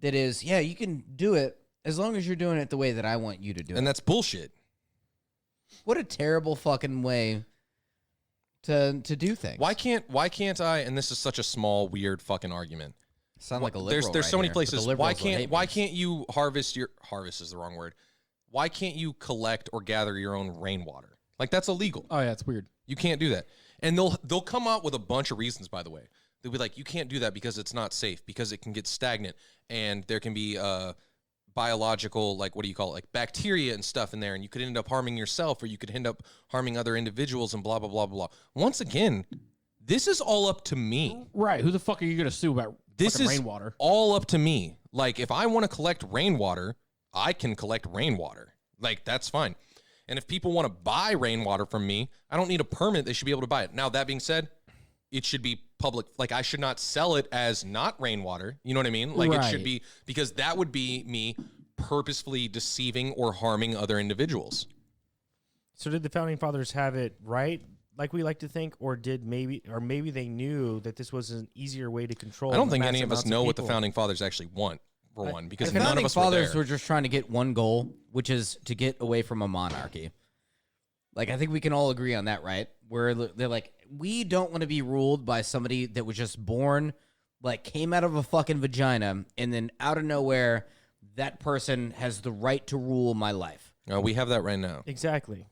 That is, yeah, you can do it as long as you're doing it the way that I want you to do it. And that's bullshit. What a terrible fucking way to do things. Why can't I? And this is such a small, weird fucking argument. Sound like a liberal? There's right so many here, but the places. liberals will hate Why me. can't you harvest is the wrong word. Why can't you collect or gather your own rainwater? Like that's illegal. Oh yeah, it's weird. You can't do that. And they'll come out with a bunch of reasons, by the way. They'll be like, you can't do that because it's not safe, because it can get stagnant, and there can be biological, like, what do you call it, like bacteria and stuff in there, and you could end up harming yourself, or you could end up harming other individuals, and blah, blah, blah, blah. Once again, this is all up to me. Right. Who the fuck are you gonna sue about This fucking is rainwater? all up to me. Like, if I want to collect rainwater, I can collect rainwater. Like, that's fine. And if people want to buy rainwater from me, I don't need a permit. They should be able to buy it. Now, that being said, it should be public. Like, I should not sell it as not rainwater. You know what I mean? Like, it should Right. be, because that would be me purposefully deceiving or harming other individuals. So did the founding fathers have it right, like we like to think, or maybe they knew that this was an easier way to control? I don't think massive any of us amounts know what the people? founding fathers actually want, for one, because The none of founding us were fathers there. were just trying to get one goal, which is to get away from a monarchy. Like, I think we can all agree on that, right? Where they're like, we don't want to be ruled by somebody that was just born, like, came out of a fucking vagina, and then out of nowhere, that person has the right to rule my life. We have that right now. Exactly.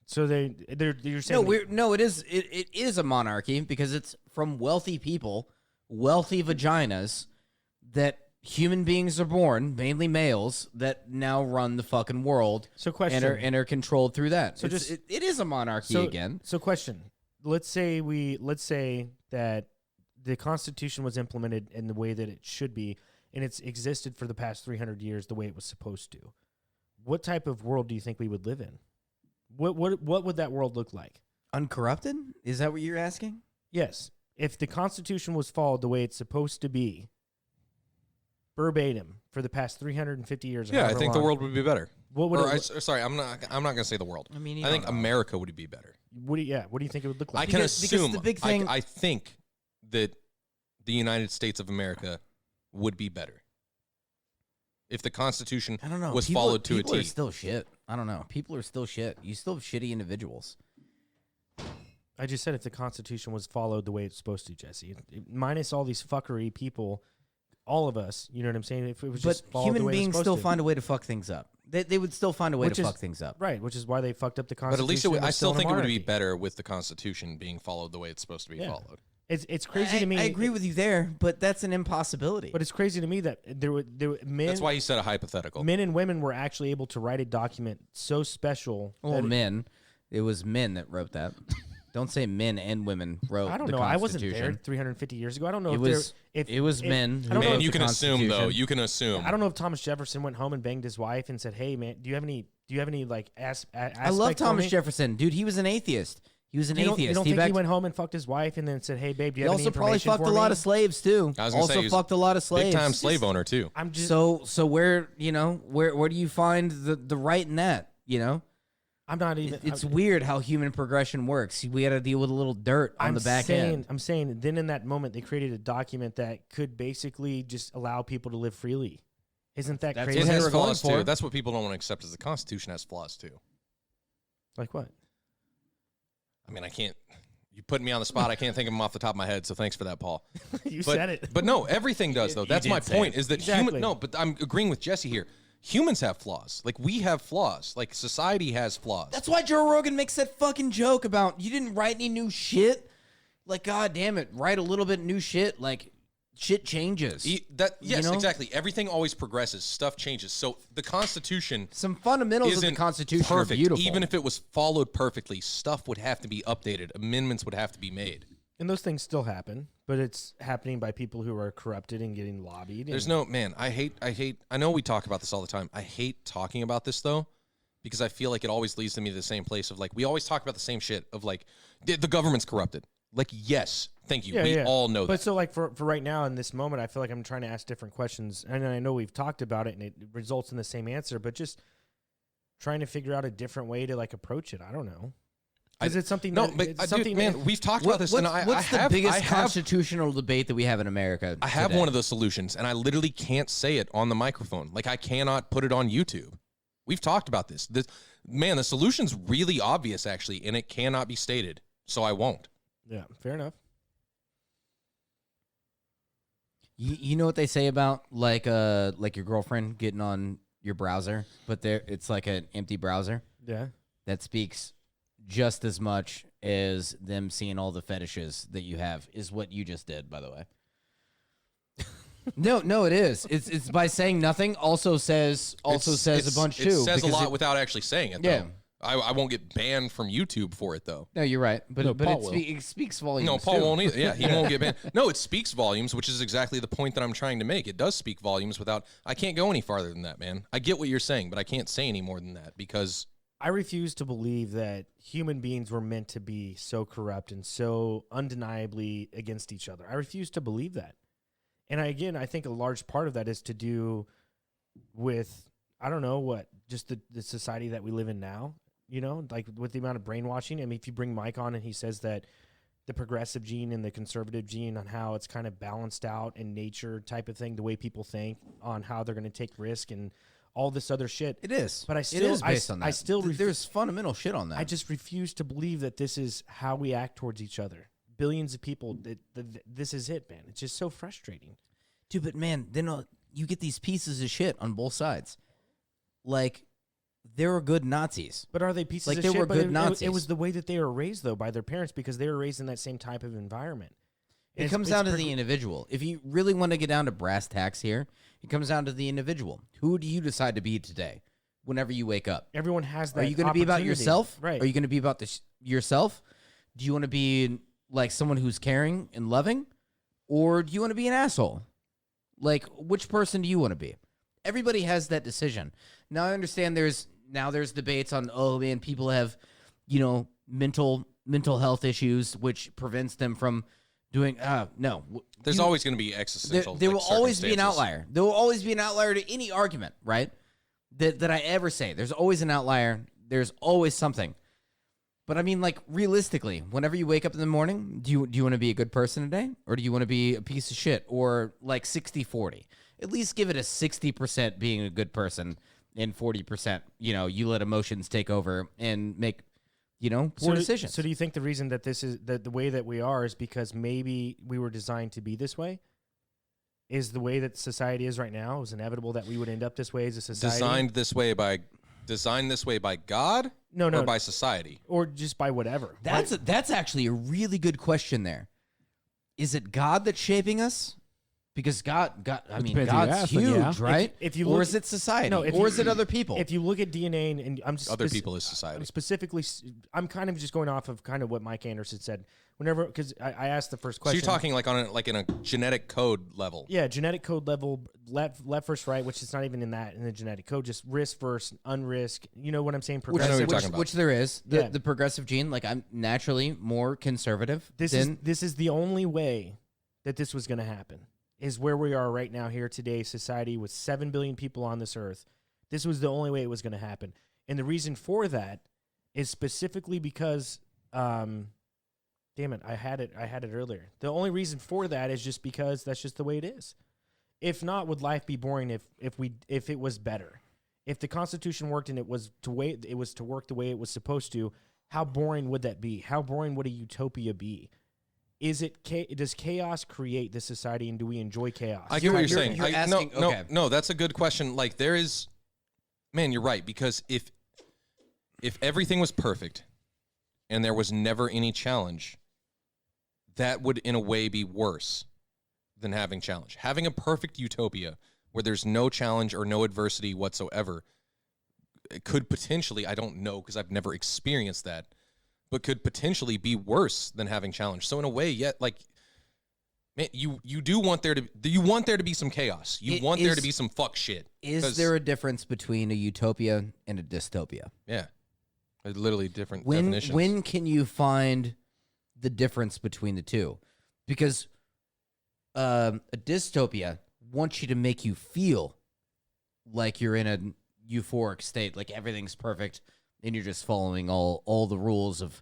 So you're saying It is a monarchy because it's from wealthy people, wealthy vaginas, that human beings are born, mainly males, that now run the fucking world. So question. and are controlled through that. So It is a monarchy again. So question. Let's say that the Constitution was implemented in the way that it should be, and it's existed for the past 300 years the way it was supposed to. What type of world do you think we would live in? What would that world look like? Uncorrupted? Is that what you're asking? Yes. If the Constitution was followed the way it's supposed to be, verbatim, for the past 350 years. Yeah, I think the world would be better. What would Sorry, I'm not going to say the world. I mean, you I think don't know. America would be better. What do you think it would look I like? can Because assume. the big thing- I think that the United States of America would be better if the Constitution I don't know. was People- followed to a people are T. still shit. I don't know. People are still shit. You still have shitty individuals. I just said if the Constitution was followed the way it's supposed to, Jesse. Minus all these fuckery people, all of us, you know what I'm saying? If it was But just followed the human way it was beings supposed still to. find a way to fuck things up. They would still find a way Which to is- fuck things up. Right, which is why they fucked up the But Constitution. at least and I we're still in a think it would be monarchy. better with the Constitution being followed the way it's supposed to be Yeah. followed. It's crazy to me. I agree with you there, but that's an impossibility. But it's crazy to me that there were men. That's why he said a hypothetical. Men and women were actually able to write a document so special. Well, that men. It was men that wrote that. Don't say men and women wrote. I don't the know. I wasn't there Constitution. 350 years ago. I don't know It if was. there, if It was if- men. I who don't know wrote Man, you the can assume though. Constitution. You can assume. I don't know if Thomas Jefferson went home and banged his wife and said, "Hey, man, do you have any like I love Thomas Jefferson, dude. He was an atheist. He was an You atheist. don't think he backed- went home and fucked his wife and then said, "Hey, babe, do you He have any also probably information fucked for a lot me?" of slaves too. I was gonna say, Also he's fucked a lot of slaves. Big time slave owner too. I'm just So where where do you find the right in that? You know, I'm not even. it's weird how human progression works. We had to deal with a little dirt on the back end. I'm saying then in that moment they created a document that could basically just allow people to live freely. Isn't that That's crazy? It what they has were going flaws for. too. That's what people don't want to accept. Is the Constitution has flaws too. Like what? I mean, I can't. You put me on the spot. I can't think of them off the top of my head. So thanks for that, Paul. You But, said it. But no, everything does though. That's did my say point. it. Is that Exactly. No, but I'm agreeing with Jesse here. Humans have flaws. Like we have flaws. Like society has flaws. That's why Joe Rogan makes that fucking joke about you didn't write any new shit. Like, god damn it, write a little bit new shit. Like, shit changes. Yes, know? exactly. Everything always progresses. Stuff changes. So the Constitution Some fundamentals of the isn't Constitution perfect. are beautiful. Even if it was followed perfectly, stuff would have to be updated. Amendments would have to be made. And those things still happen, but it's happening by people who are corrupted and getting lobbied. There's no man. I know we talk about this all the time. I hate talking about this though, because I feel like it always leads to me to the same place of like, we always talk about the same shit of like, the government's corrupted. Like, yes, thank you. We all know that. But so like for right now in this moment, I feel like I'm trying to ask different questions. And I know we've talked about it and it results in the same answer, but just trying to figure out a different way to like approach it. I don't know. Is it something we've talked about this. What's the biggest constitutional debate that we have in America? I have one of those solutions, and I literally can't say it on the microphone. Like, I cannot put it on YouTube. We've talked about this. The solution's really obvious, actually, and it cannot be stated, so I won't. Yeah, fair enough. You know what they say about like your girlfriend getting on your browser, but it's like an empty browser? Yeah. That speaks just as much as them seeing all the fetishes that you have, is what you just did, by the way. No, it is. It's by saying nothing also says a bunch too. It says a lot without actually saying it, though. Yeah. I won't get banned from YouTube for it, though. No, you're right. But Paul it speaks volumes. No, Paul too. won't either. Yeah, he won't get banned. No, it speaks volumes, which is exactly the point that I'm trying to make. It does speak volumes without... I can't go any farther than that, man. I get what you're saying, but I can't say any more than that because... I refuse to believe that human beings were meant to be so corrupt and so undeniably against each other. I refuse to believe that. And I think a large part of that is to do with, I don't know what, just the society that we live in now, you know, like with the amount of brainwashing. I mean, if you bring Mike on and he says that the progressive gene and the conservative gene on how it's kind of balanced out in nature type of thing, the way people think on how they're going to take risk and all this other shit. It is. But it is based on that. There's fundamental shit on that. I just refuse to believe that this is how we act towards each other. Billions of people, this is it, man. It's just so frustrating. Dude, but man, then you get these pieces of shit on both sides. Like, they were good Nazis. But are they pieces like of they shit? were good Nazis. It was the way that they were raised, though, by their parents because they were raised in that same type of environment. It comes down to the individual. If you really want to get down to brass tacks here, it comes down to the individual. Who do you decide to be today whenever you wake up? Everyone has that. Are you going to be about yourself? Right. Are you going to be about yourself? Do you want to be like someone who's caring and loving? Or do you want to be an asshole? Like, which person do you want to be? Everybody has that decision. Now, I understand there's debates on, oh, man, people have, mental health issues, which prevents them from doing, no. There's always going to be existential There will always be an outlier. There will always be an outlier to any argument, right? That I ever say. There's always an outlier. There's always something. But I mean, like, realistically, whenever you wake up in the morning, do you want to be a good person today? Or do you want to be a piece of shit? Or like 60-40? At least give it a 60% being a good person and 40%, you let emotions take over and make, poor decisions. So do you think the reason that this is the way that we are is because maybe we were designed to be this way? Is the way that society is right now? It was inevitable that we would end up this way as a society? Designed this way by God? No. Or by society? Or just by whatever. That's actually a really good question there. Is it God that's shaping us? Because God's huge, right? If you or look, is it society? No, or is it other people? If you look at DNA, and I'm just other people is society. I'm kind of just going off of kind of what Mike Anderson said. Whenever, because I asked the first question. So you're talking like in a genetic code level. Yeah, genetic code level, left versus right, which is not even in the genetic code, just risk versus unrisk. You know what I'm saying? Progressive. Which there is. The progressive gene, like I'm naturally more conservative. This is the only way that this was going to happen. Is where we are right now here today, society with 7 billion people on this earth. This was the only way it was going to happen. And the reason for that is specifically because, damn it, I had it earlier. The only reason for that is just because that's just the way it is. If not, would life be boring if it was better? If the Constitution worked and it was to work the way it was supposed to, how boring would that be? How boring would a utopia be? Does chaos create this society, and do we enjoy chaos? I get what you're saying. You're asking, no, that's a good question. Like there is, man, you're right, because if everything was perfect and there was never any challenge, that would in a way be worse than having challenge. Having a perfect utopia where there's no challenge or no adversity whatsoever, it could potentially, I don't know because I've never experienced that, but could potentially be worse than having challenge. So in a way, Man, you do want there to be some chaos. You want there to be some fuck shit. Is there a difference between a utopia and a dystopia? Yeah. They're literally different definitions. When can you find the difference between the two? Because a dystopia wants you to make you feel like you're in a euphoric state, like everything's perfect, and you're just following all the rules of,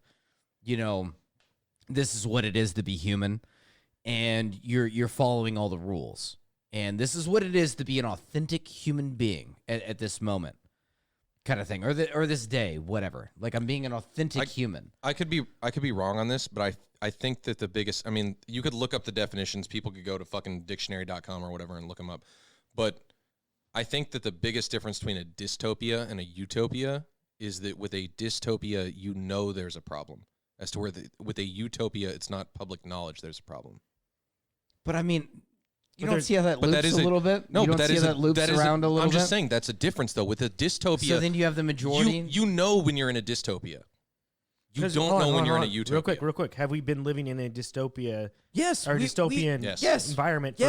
this is what it is to be human, and you're following all the rules, and this is what it is to be an authentic human being at this moment, kind of thing, or this day, whatever. Like, I'm being an authentic human. I could be wrong on this, but I think that the biggest, I mean, you could look up the definitions. People could go to fucking dictionary.com or whatever and look them up. But I think that the biggest difference between a dystopia and a utopia is that with a dystopia, there's a problem. As to where with a utopia, it's not public knowledge there's a problem. But I mean, you don't see how that loops a little bit? No, you don't but see how that loops around a little bit? I'm just saying that's a difference, though. With a dystopia... So then you have the majority... You know when you're in a dystopia. You don't know when you're in a utopia. Real quick. Have we been living in a dystopia? Yes. Or dystopian yes. environment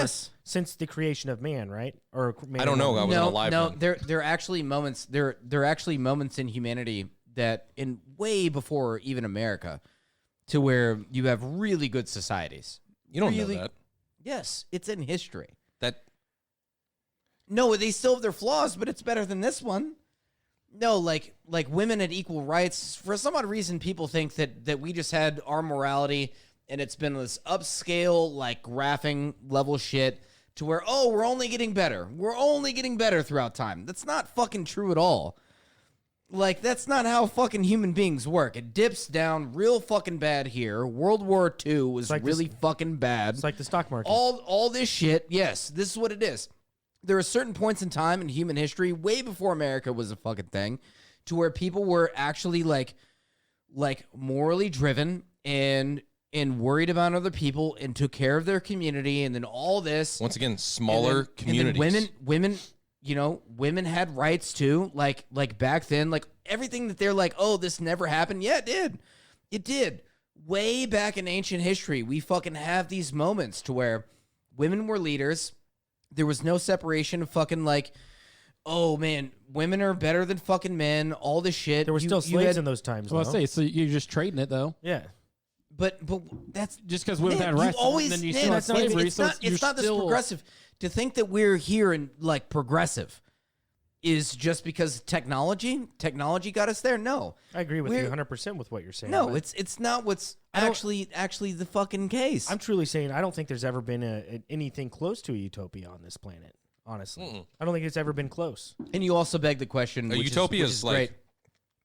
since the creation of man, right? Or I don't know. I wasn't alive then. then. There are actually moments... There are actually moments in humanity that, in way before even America, to where you have really good societies. You don't know that. Yes, it's in history. No, they still have their flaws, but it's better than this one. No, like women had equal rights. For some odd reason, people think that we just had our morality, and it's been this upscale, like, graphing level shit to where, we're only getting better. We're only getting better throughout time. That's not fucking true at all. Like, that's not how fucking human beings work. It dips down real fucking bad here. World War II was like really fucking bad. It's like the stock market. All this shit, yes, this is what it is. There are certain points in time in human history, way before America was a fucking thing, to where people were actually like morally driven and worried about other people and took care of their community, and then all this. Once again, smaller communities. And then women had rights too. Like back then, like everything that they're like, this never happened. Yeah, it did. It did. Way back in ancient history, we fucking have these moments to where women were leaders. There was no separation of fucking like, oh man, women are better than fucking men. All this shit. There were still slaves in those times. Well, I say, so you're just trading it though. Yeah. But that's just because women had rights. Then you still have slavery. It's not this progressive. To think that we're here and like progressive is just because technology got us there. No, I agree with you 100% with what you're saying. No, it's not what's actually the fucking case. I'm truly saying I don't think there's ever been anything close to a utopia on this planet. Honestly, I don't think it's ever been close. And you also beg the question: a utopia is like great,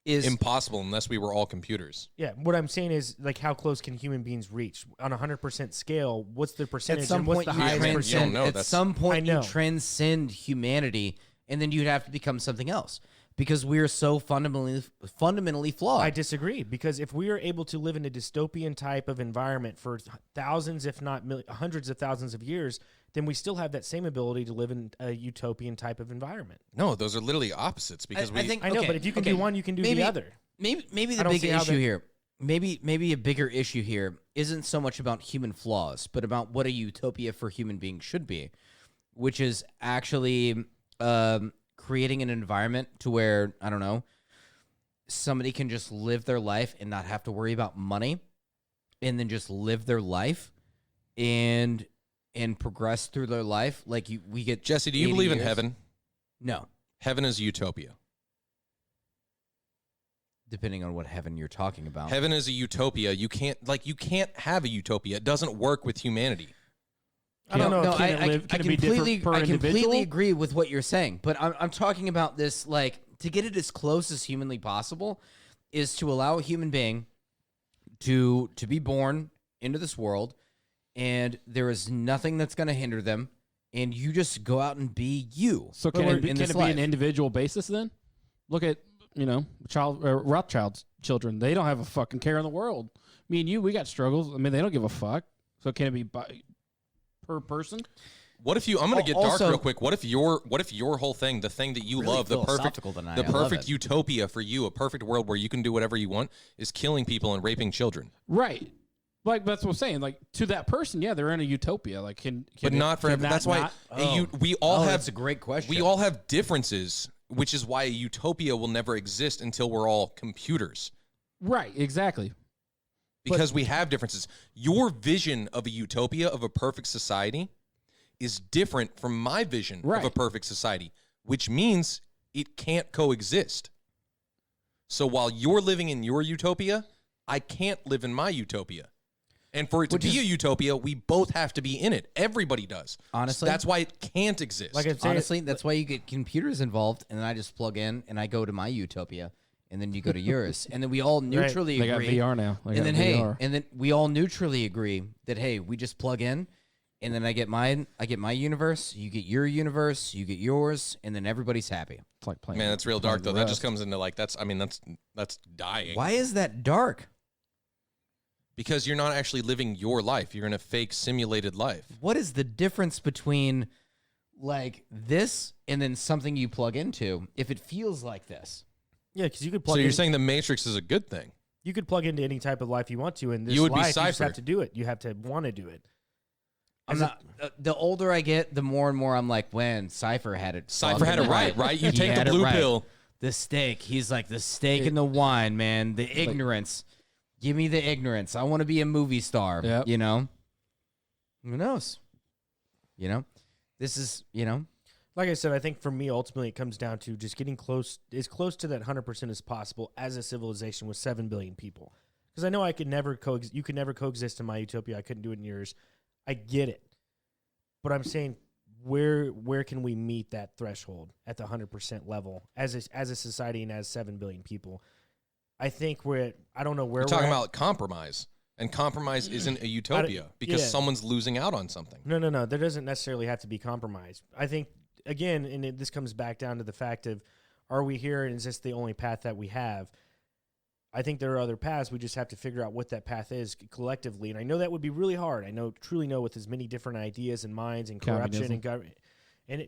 is impossible unless we were all computers. Yeah, what I'm saying is, like, how close can human beings reach on a 100% scale? What's the percentage? And what's the highest percent? At some point, you transcend humanity, and then you'd have to become something else because we are so fundamentally flawed. I disagree, because if we are able to live in a dystopian type of environment for thousands, if not hundreds of thousands of years, then we still have that same ability to live in a utopian type of environment. No, those are literally opposites, because I know, but if you can do one, you can do the other. Maybe the big issue here, maybe a bigger issue here isn't so much about human flaws, but about what a utopia for human beings should be, which is actually creating an environment to where, I don't know, somebody can just live their life and not have to worry about money, and then just live their life and progress through their life. Like we get Jesse, do you believe in heaven? No. Heaven is utopia. Depending on what heaven you're talking about. Heaven is a utopia. You can't have a utopia. It doesn't work with humanity. I don't know. No, I completely agree with what you're saying, but I'm talking about this, like, to get it as close as humanly possible is to allow a human being to be born into this world, and there is nothing that's going to hinder them, and you just go out and be you. So can it be an individual basis then? Look at, Rothschild's children. They don't have a fucking care in the world. Me and you, we got struggles. I mean, they don't give a fuck. So can it be per person? What if you? I'm going to get dark real quick. What if your whole thing, the thing that you really love, the perfect utopia for you, a perfect world where you can do whatever you want, is killing people and raping children? Right. Like that's what I'm saying. Like to that person, yeah, they're in a utopia. Like but not for everyone. That's why we all have. That's a great question. We all have differences, which is why a utopia will never exist until we're all computers. Right, exactly. Because we have differences. Your vision of a utopia, of a perfect society, is different from my vision of a perfect society, which means it can't coexist. So while you're living in your utopia, I can't live in my utopia. And for it to be a utopia, we both have to be in it. Everybody does. Honestly, so that's why it can't exist. Like I'm saying, honestly, that's why you get computers involved, and then I just plug in and I go to my utopia, and then you go to yours, and then we all neutrally They got agree. VR now. And then and then we all neutrally agree that hey, we just plug in, and then I get my universe, you get your universe, you get yours, and then everybody's happy. It's like playing. Man, that's real dark though. That just comes into like that's dying. Why is that dark? Because you're not actually living your life. You're in a fake simulated life. What is the difference between like this and then something you plug into if it feels like this? yeah, because you could plug. So you're in, saying the Matrix is a good thing? you could plug into any type of life you want to, and this You would be life, you just Cypher. have to do it. You have to want to do it. I'm not. The older I get, the more and more I'm like, when Cypher had it. Cypher had it right? You He take the had it blue right. pill. The steak. He's like the steak and the wine, man. The ignorance. Give me the ignorance. I want to be a movie star. Yep. You know. Who knows? You know, this is Like I said, I think for me, ultimately, it comes down to just getting as close to that 100% as possible as a civilization with 7 billion people. Because I know I could never you could never coexist in my utopia. I couldn't do it in yours. I get it, but I'm saying where can we meet that threshold at the 100% level as a society and as 7 billion people? I think I don't know where We're we're talking at. about compromise, and compromise isn't a utopia because someone's losing out on something. No. There doesn't necessarily have to be compromise. I think, again, and this comes back down to the fact of, are we here and is this the only path that we have? I think there are other paths. We just have to figure out what that path is collectively. And I know that would be really hard. I truly know with as many different ideas and minds and corruption and government. And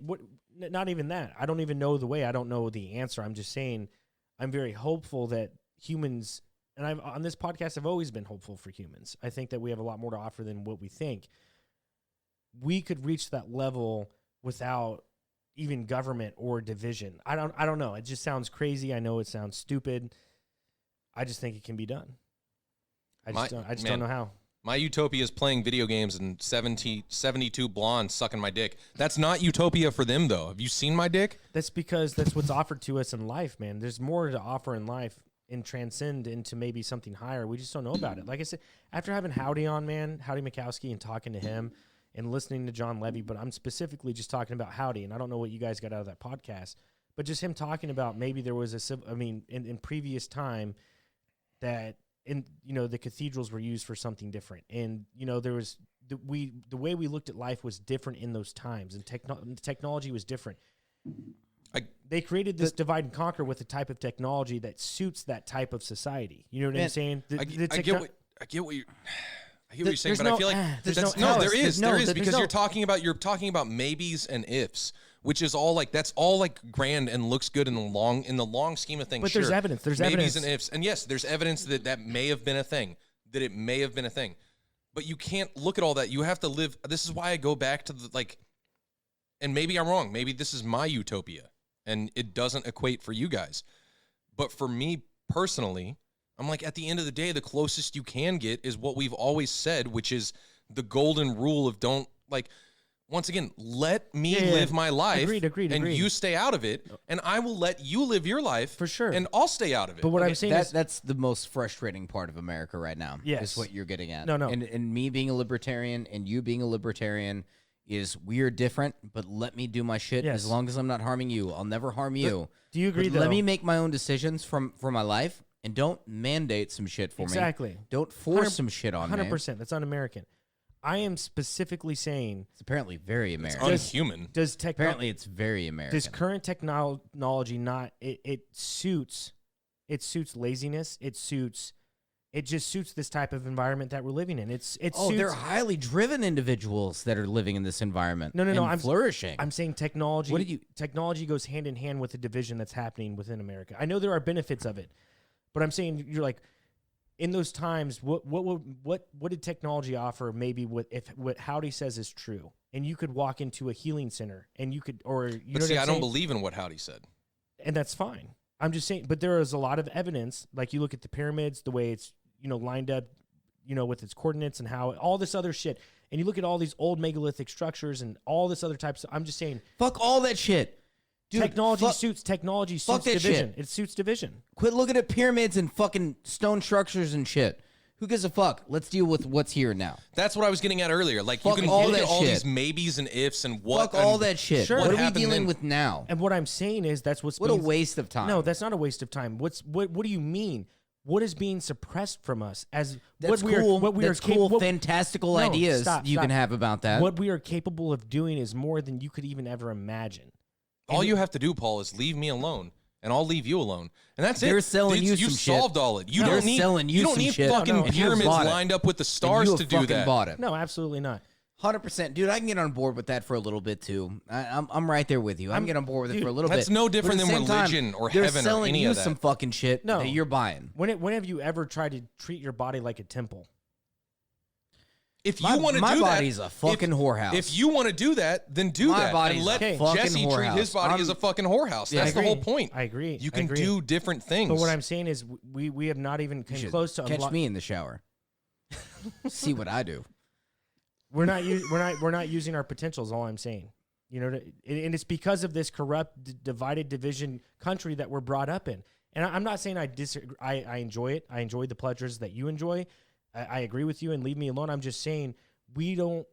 not even that. I don't even know the way. I don't know the answer. I'm just saying I'm very hopeful that humans, and on this podcast, I've always been hopeful for humans. I think that we have a lot more to offer than what we think. We could reach that level without even government or division. I don't know. It just sounds crazy. I know it sounds stupid. I just think it can be done. I just don't know how. My utopia is playing video games and 72 blondes sucking my dick. That's not utopia for them, though. Have you seen my dick? That's because that's what's offered to us in life, man. There's more to offer in life and transcend into maybe something higher. We just don't know about it. Like I said, after having Howdy on, man, Howdy Mikowski, and talking to him and listening to John Levy, but I'm specifically just talking about Howdy, and I don't know what you guys got out of that podcast, but just him talking about maybe there was in previous time that the cathedrals were used for something different, and there was the way we looked at life was different in those times, and technology was different. They created this divide and conquer with a type of technology that suits that type of society. You know what I'm saying? I get what you're saying, but no, I feel like there is because you're talking about maybes and ifs, which is all like that's all like grand and looks good in the long scheme of things. But there's evidence. There's maybes evidence. and ifs, and yes, there's evidence that may have been a thing, that it may have been a thing, but you can't look at all that. You have to live. This is why I go back to and maybe I'm wrong. Maybe this is my utopia, and it doesn't equate for you guys, but for me personally, I'm like, at the end of the day, the closest you can get is what we've always said, which is the golden rule of once again, let me live my life. Agreed. And you stay out of it, and I will let you live your life. For sure. And I'll stay out of it. But what I'm saying is that's the most frustrating part of America right now. Yes. Is what you're getting at. No. And me being a libertarian and you being a libertarian is we're different, but let me do my shit Yes. as long as I'm not harming you. I'll never harm you. Do you agree, But though? let me make my own decisions for my life, and don't mandate some shit for me. Exactly. Don't force some shit on me. 100%. That's un-American. I am specifically saying It's apparently very American. unhuman. Apparently, it's very American. Does current technology not it suits laziness? It just suits this type of environment that we're living in. They're highly driven individuals that are living in this environment. No, and I'm flourishing. I'm saying technology. Technology goes hand in hand with the division that's happening within America. I know there are benefits of it, but I'm saying you're like, in those times, what did technology offer? Maybe what Howdy says is true, and you could walk into a healing center, and you could, or you But know see, what I'm I don't saying? believe in what Howdy said. And that's fine. I'm just saying, but there is a lot of evidence. Like you look at the pyramids, the way it's lined up, with its coordinates and how all this other shit, and you look at all these old megalithic structures and all this other types. I'm just saying, Fuck all that shit. Dude, technology fuck suits that division. shit. It suits division. Quit looking at pyramids and fucking stone structures and shit. Who gives a fuck? Let's deal with what's here now. That's what I was getting at earlier. Like, Fuck you can all look that at all shit. these maybes and ifs and what. Fuck all and that shit. Sure. What What are we happened dealing then? with now? And what I'm saying is that's what's What a being, waste of time. No, that's not a waste of time. What do you mean? What is being suppressed from us as that's what cool. What we That's are cool, capable? fantastical No, ideas stop, you can have about that. What we are capable of doing is more than you could even ever imagine. All you have to do, Paul, is leave me alone, and I'll leave you alone, and that's They're it. selling you some shit. solved all it. You They're don't need selling you don't some need shit. fucking No, no, and you pyramids bought it. lined up with the And stars you to have do fucking that. bought it. No, absolutely not. 100%. Dude, I can get on board with that for a little bit, too. I'm right there with you. I can get on board with it dude, for a little that's bit. no But at different the than same time, religion or they're heaven or selling any you of that. some fucking shit No. that you're buying. When have you ever tried to treat your body like a temple? If My- you want to my do that, body's a fucking whorehouse. If you want to do that, then do My that. body's And let a fucking Jesse treat his whorehouse. body as a I'm- fucking whorehouse. Yeah, That's I the whole agree. point. I agree. You I can agree. do different things. But what I'm saying is we have not even You come should close to catch me in the shower. See what I do. We're not using our potential. Is all I'm saying. And it's because of this corrupt, divided, division country that we're brought up in. And I'm not saying I disagree. I enjoy it. I enjoy the pleasures that you enjoy. I agree with you, and leave me alone. I'm just saying we don't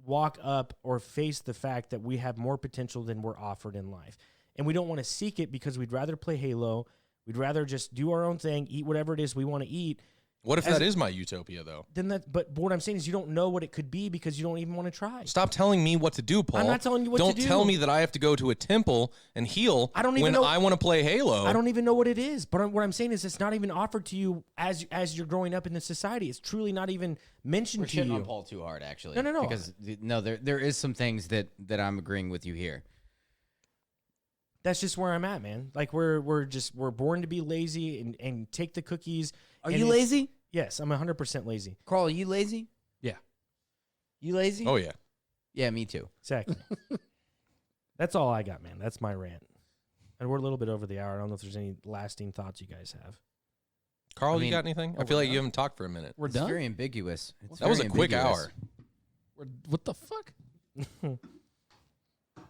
walk up or face the fact that we have more potential than we're offered in life, and we don't want to seek it because we'd rather play Halo. We'd rather just do our own thing, eat whatever it is we want to eat. What if that is my utopia, though? But what I'm saying is you don't know what it could be because you don't even want to try. Stop telling me what to do, Paul. I'm not telling you what to Don't do. tell me that I have to go to a temple and heal I don't even when know- I want to play Halo. I don't even know what it is, but what I'm saying is it's not even offered to you as you're growing up in the society. It's truly not even mentioned We're to shitting you. on Paul too hard, actually. No. Because there is some things that I'm agreeing with you here. That's just where I'm at, man. Like we're born to be lazy and take the cookies. Are and you it's- lazy? Yes, I'm 100% lazy. Carl, are you lazy? Yeah. You lazy? Oh, yeah. Yeah, me too. Exactly. That's all I got, man. That's my rant. And we're a little bit over the hour. I don't know if there's any lasting thoughts you guys have. Carl, I mean, you got anything? I we're feel like done. you haven't talked for a minute. We're It's done. very ambiguous. It's That was very a quick ambiguous. hour. What the fuck?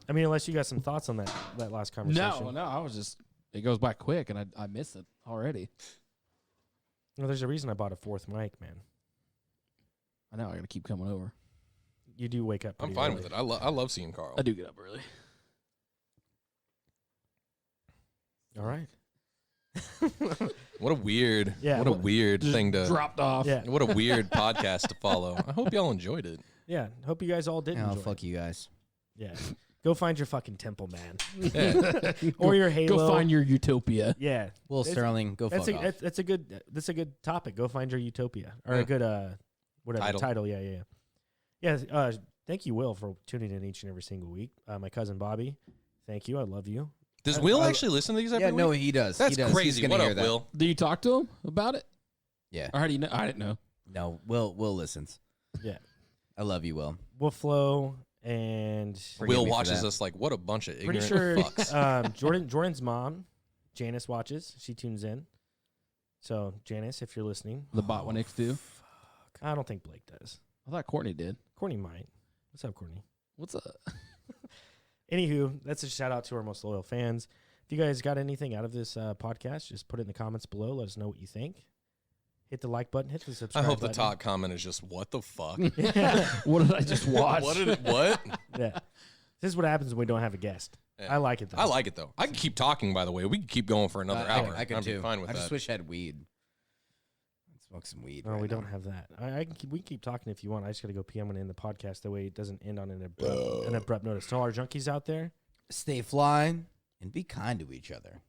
I mean, unless you got some thoughts on that last conversation. No. I was just. It goes by quick, and I missed it already. No, there's a reason I bought a fourth mic, man. I know. I got to keep coming over. You do wake up. I'm pretty fine early. with it. I love seeing Carl. I do get up early. All right. What a weird, Yeah, what a well, weird thing to. Dropped off. Yeah. What a weird podcast to follow. I hope y'all enjoyed it. Yeah. Hope you guys all did Oh, enjoy. fuck you guys. Yeah. Go find your fucking temple, man. Yeah. Or your Halo. Go find your utopia. Yeah. Will It's- Sterling, go fuck off. That's a good topic. Go find your utopia or Yeah. a good whatever Title. Yeah. Thank you, Will, for tuning in each and every single week. My cousin Bobby, thank you. I love you. Does Will actually listen to these every Yeah, week? no, he does. That's he does. He's crazy. gonna What hear up, that. Will? Do you talk to him about it? Yeah. Or how do you know? I didn't know. No, Will listens. Yeah. I love you, Will. Will Flow and Forgive Will me for watches that. us like, what a bunch of pretty ignorant sure fucks. Jordan's mom, Janice, watches. She tunes in. So Janice, if you're listening, The bot one X2. I don't think Blake does. I thought Courtney did. Courtney might. What's up, Courtney? What's up? Anywho, that's a shout out to our most loyal fans. If you guys got anything out of this podcast, just put it in the comments below. Let us know what you think. Hit the like button. Hit the I subscribe hope the button. top comment is just, what the fuck? What did I just watch? What? Yeah. This is what happens when we don't have a guest. Yeah. I like it, though. I like it, though. I can keep talking, by the way. We can keep going for another hour. I could I'd be too. fine with I that. just wish I had weed. I'd smoke some weed. No, right we now. don't have that. We can keep talking if you want. I just got to go pee. I'm going to end the podcast. That way it doesn't end on an abrupt notice. To all our junkies out there, Stay fly and be kind to each other.